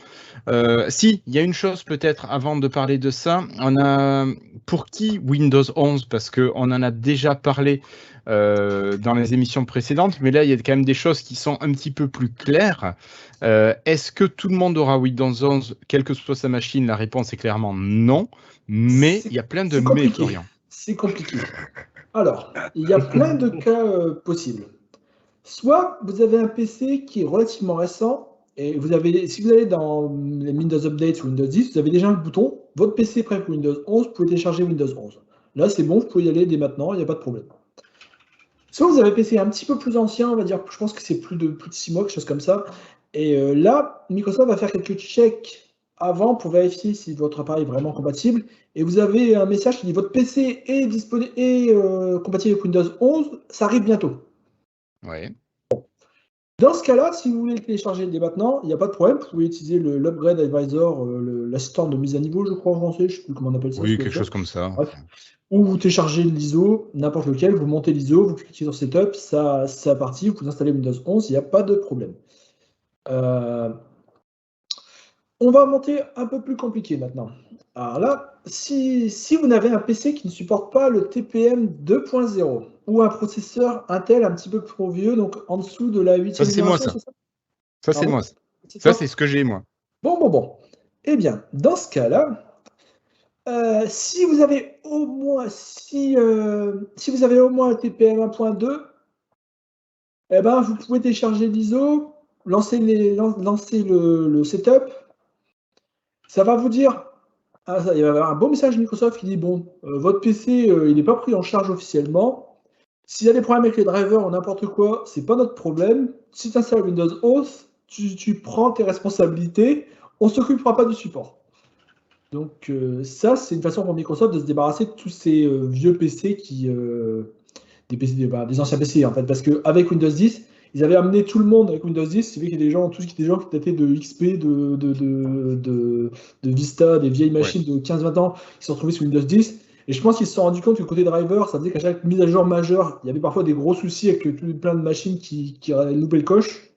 Si, il y a une chose peut-être avant de parler de ça. On a pour qui Windows 11 parce qu'on en a déjà parlé dans les émissions précédentes, mais là il y a quand même des choses qui sont un petit peu plus claires. Est-ce que tout le monde aura Windows 11, quelle que soit sa machine? La réponse est clairement non, mais il y a plein de mais, Florian. C'est compliqué. Alors, il y a plein de cas possibles. Soit vous avez un PC qui est relativement récent, et si vous allez dans les Windows Update ou Windows 10, vous avez déjà un bouton, votre PC est prêt pour Windows 11, vous pouvez télécharger Windows 11. Là, c'est bon, vous pouvez y aller dès maintenant, il n'y a pas de problème. Soit vous avez un PC un petit peu plus ancien, on va dire, je pense que c'est plus de 6 mois, quelque chose comme ça, et là, Microsoft va faire quelques checks avant pour vérifier si votre appareil est vraiment compatible, et vous avez un message qui dit votre PC est disponible et compatible avec Windows 11, ça arrive bientôt. Ouais. Dans ce cas-là, si vous voulez le télécharger dès maintenant, il n'y a pas de problème. Vous pouvez utiliser l'Upgrade Advisor, l'assistant de mise à niveau, je crois en français, je ne sais plus comment on appelle ça. Oui, quelque chose comme ça. Bref. Ou vous téléchargez l'ISO, n'importe lequel, vous montez l'ISO, vous cliquez sur Setup, ça c'est parti, vous pouvez installer Windows 11, il n'y a pas de problème. On va monter un peu plus compliqué maintenant. Alors là, si vous n'avez un PC qui ne supporte pas le TPM 2.0 ou un processeur Intel un petit peu trop vieux, donc en dessous de la 8e génération, ça, c'est moi. Ça, c'est ce que j'ai, moi. Bon. Eh bien, dans ce cas-là, si vous avez au moins un TPM 1.2, eh ben, vous pouvez télécharger l'ISO, lancer le setup. Ça va vous dire, il va y avoir un beau message Microsoft qui dit bon, votre PC il n'est pas pris en charge officiellement. S'il y a des problèmes avec les drivers ou n'importe quoi, c'est pas notre problème. Si tu installes Windows 11, tu prends tes responsabilités. On ne s'occupera pas du support. Donc ça, c'est une façon pour Microsoft de se débarrasser de tous ces vieux PC des PC, des anciens PC en fait, parce qu'avec Windows 10, ils avaient amené tout le monde avec Windows 10. C'est vrai qu'il y a des gens, tous des gens qui dataient de XP, de Vista, des vieilles machines de 15-20 ans, qui se sont retrouvés sur Windows 10. Et je pense qu'ils se sont rendus compte que côté driver, ça faisait qu'à chaque mise à jour majeure, il y avait parfois des gros soucis avec plein de machines qui loupaient le coche.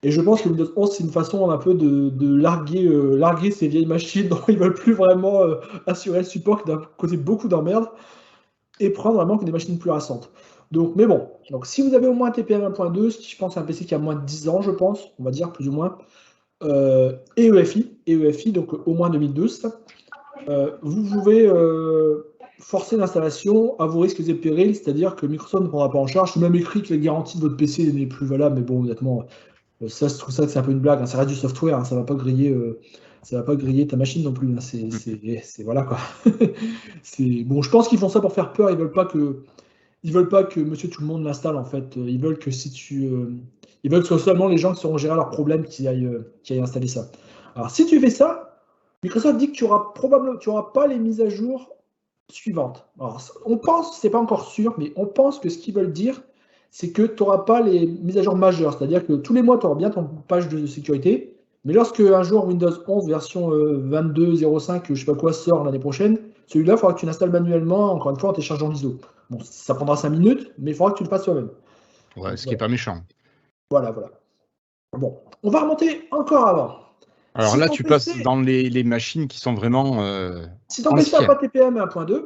Et je pense que Windows 11, c'est une façon un peu de larguer ces vieilles machines dont ils ne veulent plus vraiment assurer le support, qui doit causer beaucoup d'emmerdes, et prendre vraiment que des machines plus récentes. Donc, mais bon, donc, si vous avez au moins un TPM 1.2, ce qui je pense est un PC qui a moins de 10 ans, je pense, on va dire plus ou moins, et EFI, donc au moins 2012, vous pouvez forcer l'installation à vos risques et périls, c'est-à-dire que Microsoft ne prendra pas en charge. C'est même écrit que la garantie de votre PC n'est plus valable, mais bon, honnêtement, ça, je trouve ça que c'est un peu une blague. Hein. Ça reste du software, hein. Ça va pas griller ta machine non plus. Hein. C'est voilà quoi. Bon, je pense qu'ils font ça pour faire peur. Ils veulent pas que Monsieur Tout le Monde l'installe en fait. Ils veulent que ils veulent que ce soit seulement les gens qui sauront gérer leurs problèmes qui aillent installer ça. Alors si tu fais ça, Microsoft dit que tu auras pas les mises à jour suivantes. Alors on pense, c'est pas encore sûr, mais on pense que ce qu'ils veulent dire, c'est que tu n'auras pas les mises à jour majeures. C'est-à-dire que tous les mois, tu auras bien ton page de sécurité. Mais lorsque un jour Windows 11 version 22.05, je sais pas quoi, sort l'année prochaine, celui-là, il faudra que tu l'installes manuellement, encore une fois, en téléchargeant l'ISO. Bon, ça prendra 5 minutes, mais il faudra que tu le fasses toi-même. Ouais, ce qui n'est pas méchant. Voilà. Bon, on va remonter encore avant. Alors là, tu passes dans les machines qui sont vraiment si ton PC n'a pas TPM 1.2,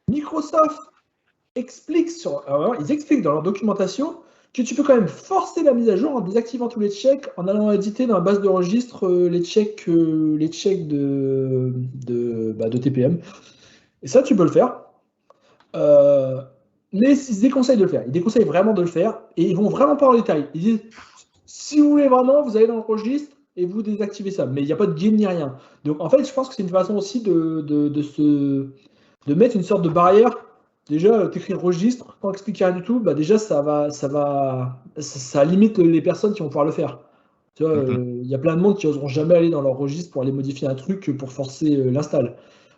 Microsoft ils expliquent dans leur documentation que tu peux quand même forcer la mise à jour en désactivant tous les checks, en allant éditer dans la base de registre les checks de TPM. Et ça, tu peux le faire. Mais ils déconseillent de le faire. Ils déconseillent vraiment de le faire. Et ils vont vraiment pas en détail. Ils disent, si vous voulez vraiment, vous allez dans le registre et vous désactivez ça. Mais il n'y a pas de guide ni rien. Donc en fait, je pense que c'est une façon aussi de mettre une sorte de barrière. Déjà, t'écrire registre sans expliquer rien du tout, bah déjà ça limite les personnes qui vont pouvoir le faire. Tu vois, y a plein de monde qui n'oseront jamais aller dans leur registre pour aller modifier un truc pour forcer l'install.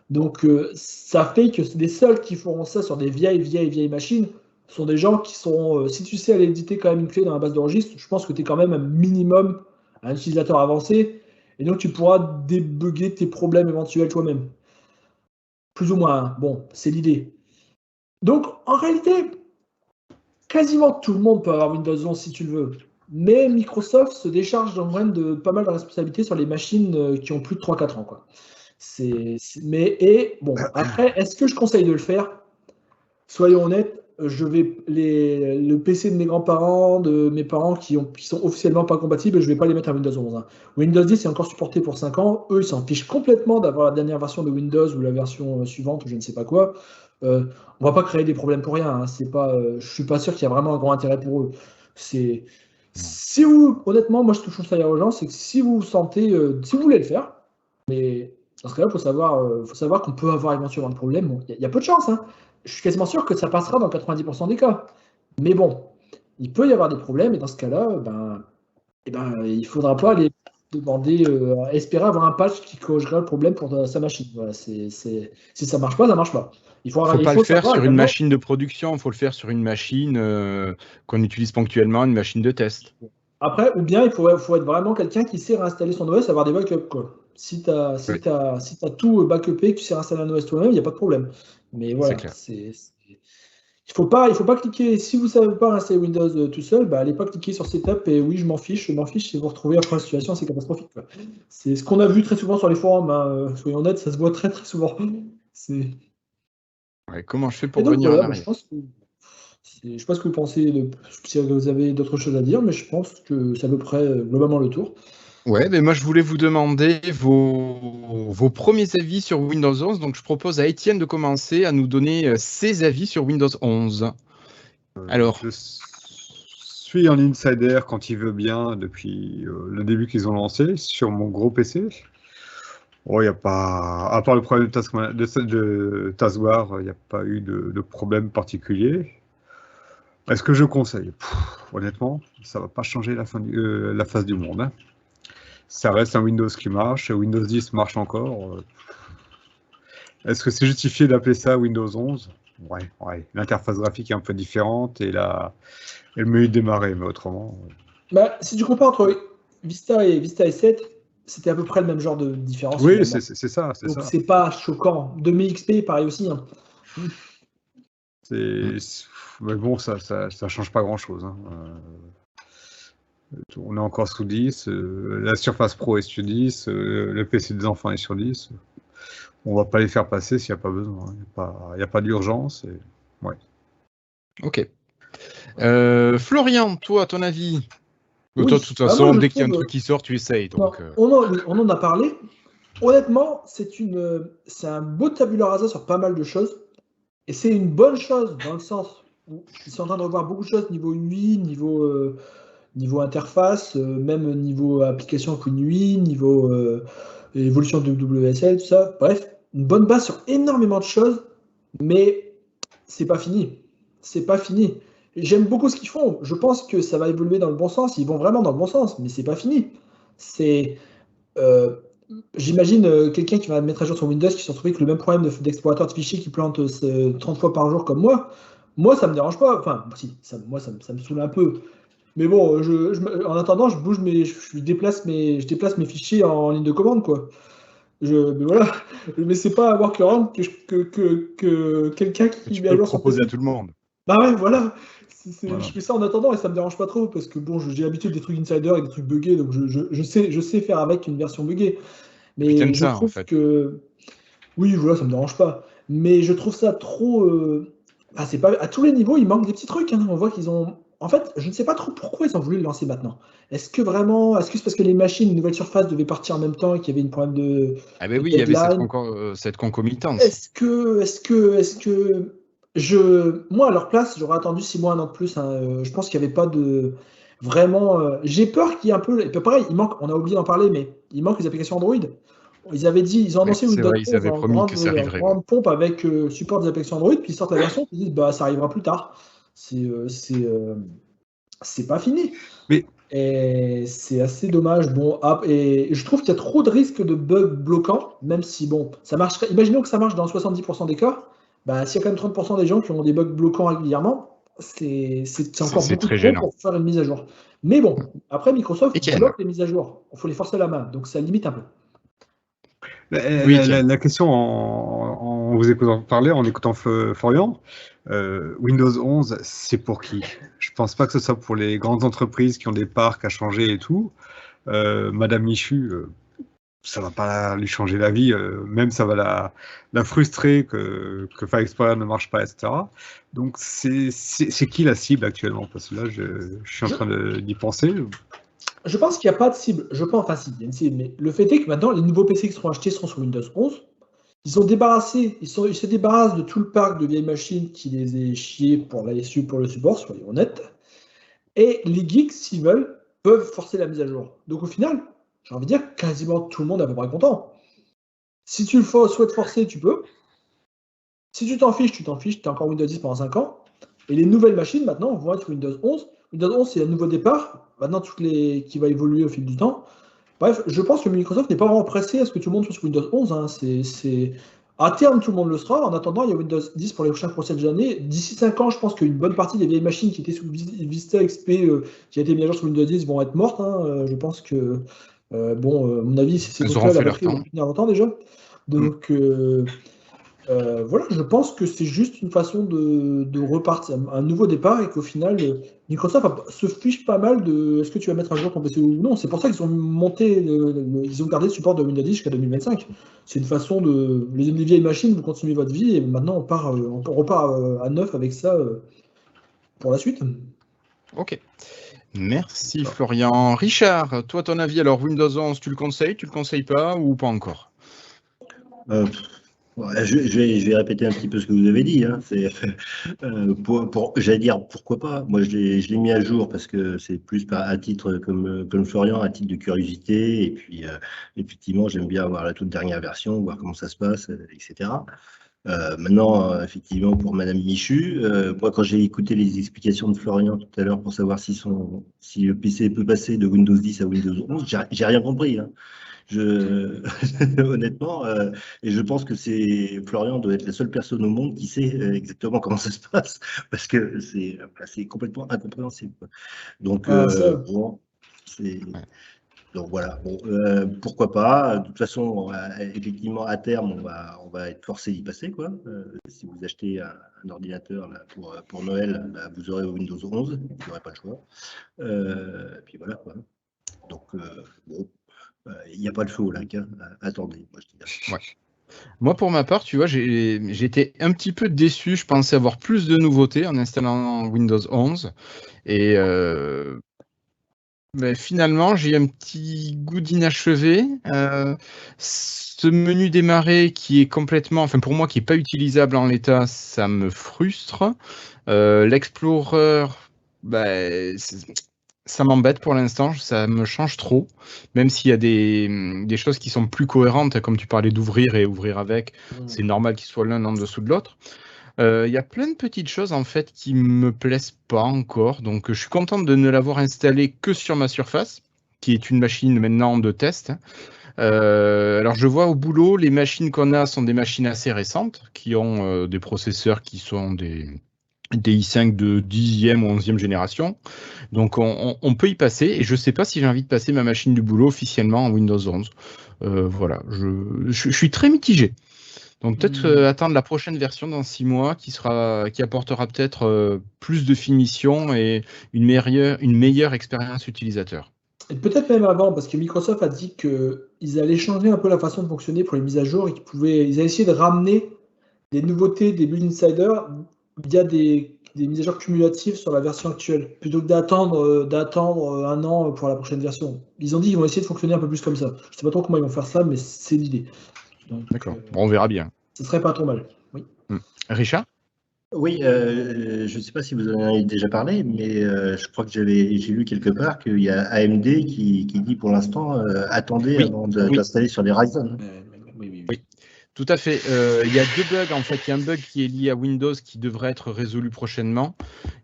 Donc ça fait que les seuls qui feront ça sur des vieilles machines sont des gens qui sont, si tu sais aller éditer quand même une clé dans la base de registre, je pense que tu es quand même un minimum un utilisateur avancé, et donc tu pourras débugger tes problèmes éventuels toi-même. Plus ou moins, hein. Bon, c'est l'idée. Donc, en réalité, quasiment tout le monde peut avoir Windows 11 si tu le veux. Mais Microsoft se décharge de pas mal de responsabilités sur les machines qui ont plus de 3-4 ans. Quoi. Bon, après, est-ce que je conseille de le faire? Soyons honnêtes, le PC de mes grands-parents, de mes parents qui sont officiellement pas compatibles, je ne vais pas les mettre à Windows 11. Hein. Windows 10 est encore supporté pour 5 ans. Eux, ils s'en fichent complètement d'avoir la dernière version de Windows ou la version suivante ou je ne sais pas quoi. On va pas créer des problèmes pour rien. Hein. Je suis pas sûr qu'il y a vraiment un grand intérêt pour eux. Honnêtement, moi, ce que je conseille aux gens, c'est que si vous sentez, si vous voulez le faire, mais dans ce cas-là, faut savoir qu'on peut avoir éventuellement un problème. Il y a peu de chance. Hein. Je suis quasiment sûr que ça passera dans 90% des cas. Mais bon, il peut y avoir des problèmes et dans ce cas-là, il ne faudra pas aller demander, espérer avoir un patch qui corrigera le problème pour sa machine. Voilà, si ça ne marche pas, ça ne marche pas. Il faut pas le faire sur une machine de production, il faut le faire sur une machine qu'on utilise ponctuellement, une machine de test. Après, ou bien il faut être vraiment quelqu'un qui sait réinstaller son OS, avoir des backups. Quoi. Si tu as tout backupé, que tu sais réinstaller un OS toi-même, il n'y a pas de problème. Mais voilà, il faut pas cliquer. Si vous ne savez pas installer Windows tout seul, allez pas cliquer sur Setup et oui, je m'en fiche, et vous retrouvez après une situation assez catastrophique. Quoi. C'est ce qu'on a vu très souvent sur les forums. Hein. Soyons honnêtes, ça se voit très très souvent. Comment je fais pour venir en arrière? Je ne sais pas ce que vous pensez, si vous avez d'autres choses à dire, mais je pense que c'est à peu près globalement le tour. Ouais, mais moi je voulais vous demander vos premiers avis sur Windows 11. Donc je propose à Étienne de commencer à nous donner ses avis sur Windows 11. Alors, je suis un insider quand il veut bien depuis le début qu'ils ont lancé sur mon gros PC. Il n'y a pas, à part le problème de Taskbar, il n'y a pas eu de problème particulier. Est-ce que je conseille? Honnêtement, ça ne va pas changer la face du monde. Hein. Ça reste un Windows qui marche. Windows 10 marche encore. Est-ce que c'est justifié d'appeler ça Windows 11? Ouais. L'interface graphique est un peu différente et le menu de démarrer, mais autrement. Bah, si tu compares entre Vista et 7, c'était à peu près le même genre de différence Oui, finalement. c'est ça. Donc c'est pas choquant. 2000XP, pareil aussi. Hein. Mais bon, ça change pas grand-chose. Hein. On est encore sous 10. La Surface Pro est sur 10. Le PC des enfants est sur 10. On va pas les faire passer s'il n'y a pas besoin. Il n'y a pas d'urgence. Ouais. Ok. Florian, toi, à ton avis? Oui. Toi, de toute Bah, façon, moi, je dès qu'il y a un trouve, truc qui sort, tu essayes. non, Donc, on en a parlé. Honnêtement, c'est un beau tabula rasa sur pas mal de choses. Et c'est une bonne chose dans le sens où ils sont en train de revoir beaucoup de choses niveau UI, niveau interface, même niveau application QuickUI, niveau évolution de WSL, tout ça. Bref, une bonne base sur énormément de choses, mais c'est pas fini. C'est pas fini. J'aime beaucoup ce qu'ils font. Je pense que ça va évoluer dans le bon sens. Ils vont vraiment dans le bon sens, mais c'est pas fini. C'est euh, J'imagine quelqu'un qui va mettre à jour son Windows qui se retrouve avec le même problème d'explorateur de fichiers qui plante 30 fois par jour comme moi. Moi, ça me dérange pas. Enfin, si, ça me saoule un peu. Mais bon, en attendant, je déplace mes fichiers en ligne de commande, quoi. Mais voilà. Mais c'est pas à workaround que quelqu'un que qui tu met peux à le jour son proposer PC. à tout le monde. Bah ouais, voilà. Voilà. Je fais ça en attendant et ça me dérange pas trop parce que bon, j'ai l'habitude des trucs insider et des trucs buggés, donc je sais faire avec une version buggée. Et puis Mais t'aimes je ça, en trouve fait. que oui, voilà, ça me dérange pas. Mais je trouve ça trop. C'est pas à tous les niveaux, il manque des petits trucs. Hein. On voit qu'ils ont. En fait, je ne sais pas trop pourquoi ils ont voulu le lancer maintenant. Est-ce que c'est parce que les machines, nouvelle surface devaient partir en même temps et qu'il y avait une problème Ah ben de oui, il y avait deadline? cette concomitance. Moi, à leur place, j'aurais attendu 6 mois, un an de plus. Hein. Je pense qu'il n'y avait pas de. Vraiment. J'ai peur qu'il y ait un peu. Et puis pareil, on a oublié d'en parler, mais il manque les applications Android. Ils ont Oui, annoncé c'est Windows vrai, ils 11 avaient promis que ça en arriverait. Ouais. grande pompe avec support des applications Android, puis ils sortent la version, puis ils disent bah ça arrivera plus tard. C'est pas fini. Mais Et c'est assez dommage. Bon, et je trouve qu'il y a trop de risques de bugs bloquants, même si bon, ça marcherait. Imaginons que ça marche dans 70% des cas. Bah, s'il y a quand même 30% des gens qui ont des bugs bloquants régulièrement, c'est encore C'est beaucoup très trop gênant. pour faire une mise à jour. Mais bon, après Microsoft Étienne. bloque les mises à jour. Il faut les forcer à la main, donc ça limite un peu. Oui, Étienne. La question en vous écoutant parler, en écoutant Florian, Windows 11, c'est pour qui? Je pense pas que ce soit pour les grandes entreprises qui ont des parcs à changer et tout. Madame Michu, ça va pas lui changer la vie, même ça va la frustrer que File Explorer ne marche pas, etc. Donc c'est qui la cible actuellement? Parce que là, je suis en train d'y penser. Je pense qu'il n'y a pas de cible. Je pense, enfin, si, il y a une cible, mais le fait est que maintenant, les nouveaux PC qui seront achetés seront sur Windows 11. Ils se débarrassent de tout le parc de vieilles machines qui les est chiés pour pour le support, soyons honnêtes. Et les geeks, s'ils veulent, peuvent forcer la mise à jour. Donc au final, j'ai envie de dire, quasiment tout le monde est à peu près content. Si tu souhaites forcer, tu peux. Si tu t'en fiches, tu es encore Windows 10 pendant 5 ans. Et les nouvelles machines, maintenant, vont être Windows 11. Windows 11, c'est un nouveau départ. Maintenant, qui va évoluer au fil du temps. Bref, je pense que Microsoft n'est pas vraiment pressé à ce que tout le monde soit sur Windows 11. Hein. À terme, tout le monde le sera. En attendant, il y a Windows 10 pour les prochaines années. D'ici 5 ans, je pense qu'une bonne partie des vieilles machines qui étaient sous Vista XP, qui a été mis à jour sur Windows 10, vont être mortes. Hein. Je pense que, à mon avis, ces Elles auront trucs-là, la fait leur batterie va temps. tenir longtemps déjà. Donc, voilà, je pense que c'est juste une façon de repartir, un nouveau départ et qu'au final, Microsoft se fiche pas mal de est-ce que tu vas mettre à jour ton PC ou non. C'est pour ça qu'ils ont monté, ils ont gardé le support de Windows 10 jusqu'à 2025. C'est une façon de. Les vieilles machines, vous continuez votre vie et maintenant on repart à neuf avec ça pour la suite. Ok. Merci Florian. Richard, toi, ton avis, alors Windows 11, tu le conseilles pas ou pas encore? Je vais répéter un petit peu ce que vous avez dit. Hein. J'allais dire pourquoi pas. Moi, je l'ai mis à jour parce que c'est plus à titre comme Florian, à titre de curiosité. Et puis, effectivement, j'aime bien avoir la toute dernière version, voir comment ça se passe, etc. Maintenant, effectivement, pour Madame Michu, moi, quand j'ai écouté les explications de Florian tout à l'heure pour savoir si le PC peut passer de Windows 10 à Windows 11, j'ai rien compris. Hein. Honnêtement, et je pense que Florian doit être la seule personne au monde qui sait exactement comment ça se passe, parce que c'est complètement incompréhensible, quoi. Donc, bon, c'est. Ouais. Donc voilà, bon, pourquoi pas. De toute façon, effectivement, à terme, on va être forcé d'y passer, quoi. Si vous achetez un ordinateur là, pour Noël, bah, vous aurez Windows 11, vous n'aurez pas le choix. Puis voilà, quoi. Donc, bon, il n'y a pas de feu au lac, hein. Attendez, moi je dirais. Ouais. Moi, pour ma part, tu vois, j'étais un petit peu déçu. Je pensais avoir plus de nouveautés en installant Windows 11. Et mais finalement, j'ai un petit goût d'inachevé. Ce menu démarrer qui est complètement, enfin pour moi, qui n'est pas utilisable en l'état, ça me frustre. L'Explorer, bah, ça m'embête pour l'instant, ça me change trop. Même s'il y a des choses qui sont plus cohérentes, comme tu parlais d'ouvrir et ouvrir avec, c'est normal qu'ils soient l'un en dessous de l'autre. Il y a plein de petites choses en fait qui me plaisent pas encore, donc je suis content de ne l'avoir installé que sur ma Surface, qui est une machine maintenant de test. Alors je vois au boulot, les machines qu'on a sont des machines assez récentes, qui ont des processeurs qui sont des i5 de 10e ou 11e génération, donc on peut y passer, et je sais pas si j'ai envie de passer ma machine du boulot officiellement en Windows 11. Voilà, je suis très mitigé. Donc peut-être attendre la prochaine version dans 6 mois qui apportera peut-être plus de finition et une meilleure expérience utilisateur. Et peut-être même avant, parce que Microsoft a dit qu'ils allaient changer un peu la façon de fonctionner pour les mises à jour et ils allaient essayer de ramener des nouveautés des Build Insider via des mises à jour cumulatives sur la version actuelle, plutôt que d'attendre un an pour la prochaine version. Ils ont dit qu'ils vont essayer de fonctionner un peu plus comme ça. Je ne sais pas trop comment ils vont faire ça, mais c'est l'idée. D'accord. Bon, on verra bien. Ce serait pas trop mal. Oui. Richard ? Oui, je ne sais pas si vous en avez déjà parlé, mais je crois que j'ai lu quelque part qu'il y a AMD qui dit pour l'instant attendez avant d'installer sur les Ryzen. Oui, tout à fait. Il y a 2 bugs en fait. Il y a un bug qui est lié à Windows qui devrait être résolu prochainement,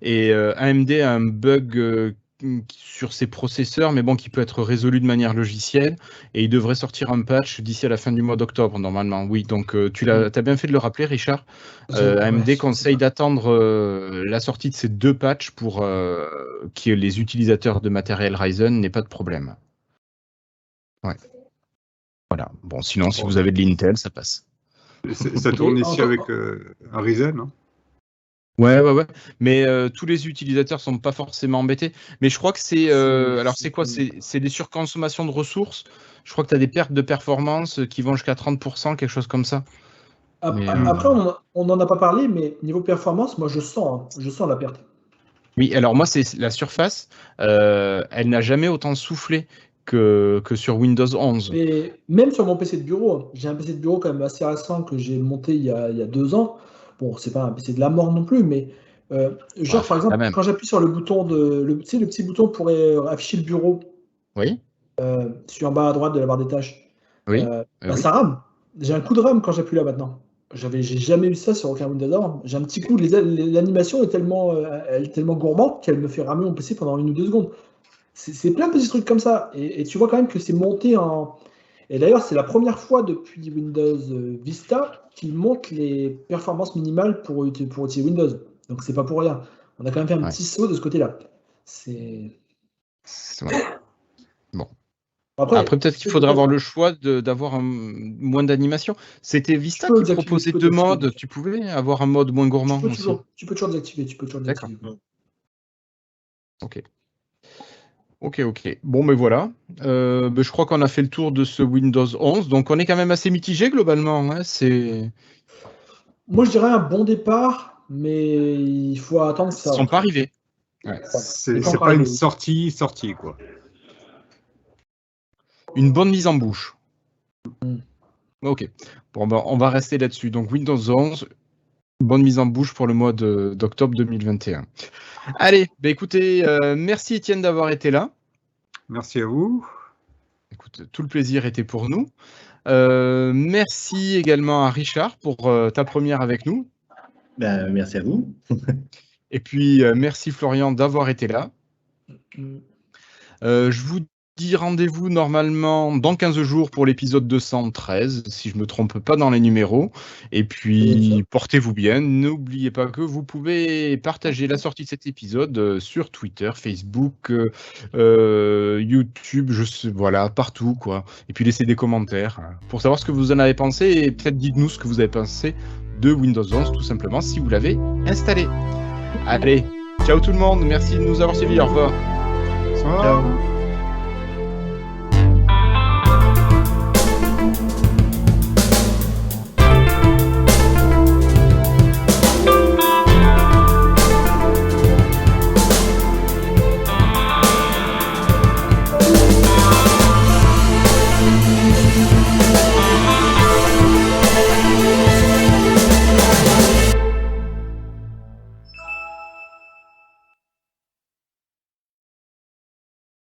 et AMD a un bug sur ses processeurs, mais bon, qui peut être résolu de manière logicielle, et il devrait sortir un patch d'ici à la fin du mois d'octobre normalement. Oui, donc tu as bien fait de le rappeler, Richard. AMD conseille d'attendre la sortie de ces 2 patchs pour que les utilisateurs de matériel Ryzen n'aient pas de problème. Ouais. Voilà. Bon, sinon, si vous avez de l'Intel, ça passe. Ça tourne ici avec un Ryzen, hein. Ouais. Mais tous les utilisateurs sont pas forcément embêtés. Mais je crois que c'est... alors, c'est quoi? C'est des surconsommations de ressources. Je crois que tu as des pertes de performance qui vont jusqu'à 30%, quelque chose comme ça. Après, on n'en a pas parlé, mais niveau performance, moi, je sens la perte. Oui, alors moi, c'est la Surface. Elle n'a jamais autant soufflé que sur Windows 11. Et même sur mon PC de bureau, j'ai un PC de bureau quand même assez récent que j'ai monté il y a 2 ans. Bon, c'est pas un PC de la mort non plus, mais genre par exemple, quand j'appuie sur le bouton le petit bouton pour afficher le bureau, oui, sur en bas à droite de la barre des tâches, oui, ça rame. J'ai un coup de rame quand j'appuie là maintenant. J'ai jamais eu ça sur aucun Windows avant. J'ai un petit coup, l'animation est tellement gourmande qu'elle me fait ramer mon PC pendant 1 ou 2 secondes. C'est plein de petits trucs comme ça. Et tu vois quand même que c'est monté en. Et d'ailleurs, c'est la première fois depuis Windows Vista qu'il monte les performances minimales pour utiliser Windows. Donc c'est pas pour rien. On a quand même fait un petit saut de ce côté-là. C'est ouais. Bon. Après peut-être qu'il faudra avoir le choix d'avoir moins d'animation. C'était Vista qui proposait 2 modes. Tu pouvais avoir un mode moins gourmand aussi. Tu peux toujours désactiver. D'accord. Ok. Bon, mais voilà. Je crois qu'on a fait le tour de ce Windows 11. Donc, on est quand même assez mitigé globalement. Hein. Moi, je dirais un bon départ, mais il faut attendre que ça. Ils ne sont pas arrivés. Ouais. C'est pas une sortie, quoi. Une bonne mise en bouche. Ok. Bon, on va rester là-dessus. Donc, Windows 11, bonne mise en bouche pour le mois d'octobre 2021. Allez, écoutez, merci Étienne d'avoir été là. Merci à vous. Écoute, tout le plaisir était pour nous. Merci également à Richard pour ta première avec nous. Merci à vous. Et puis, merci Florian d'avoir été là. Je vous dis rendez-vous normalement dans 15 jours pour l'épisode 213, si je me trompe pas dans les numéros. Et puis, portez-vous bien. N'oubliez pas que vous pouvez partager la sortie de cet épisode sur Twitter, Facebook, YouTube, voilà, partout, quoi. Et puis, laissez des commentaires pour savoir ce que vous en avez pensé et peut-être dites-nous ce que vous avez pensé de Windows 11, tout simplement, si vous l'avez installé. Allez, ciao tout le monde. Merci de nous avoir suivis. Au revoir. Ciao.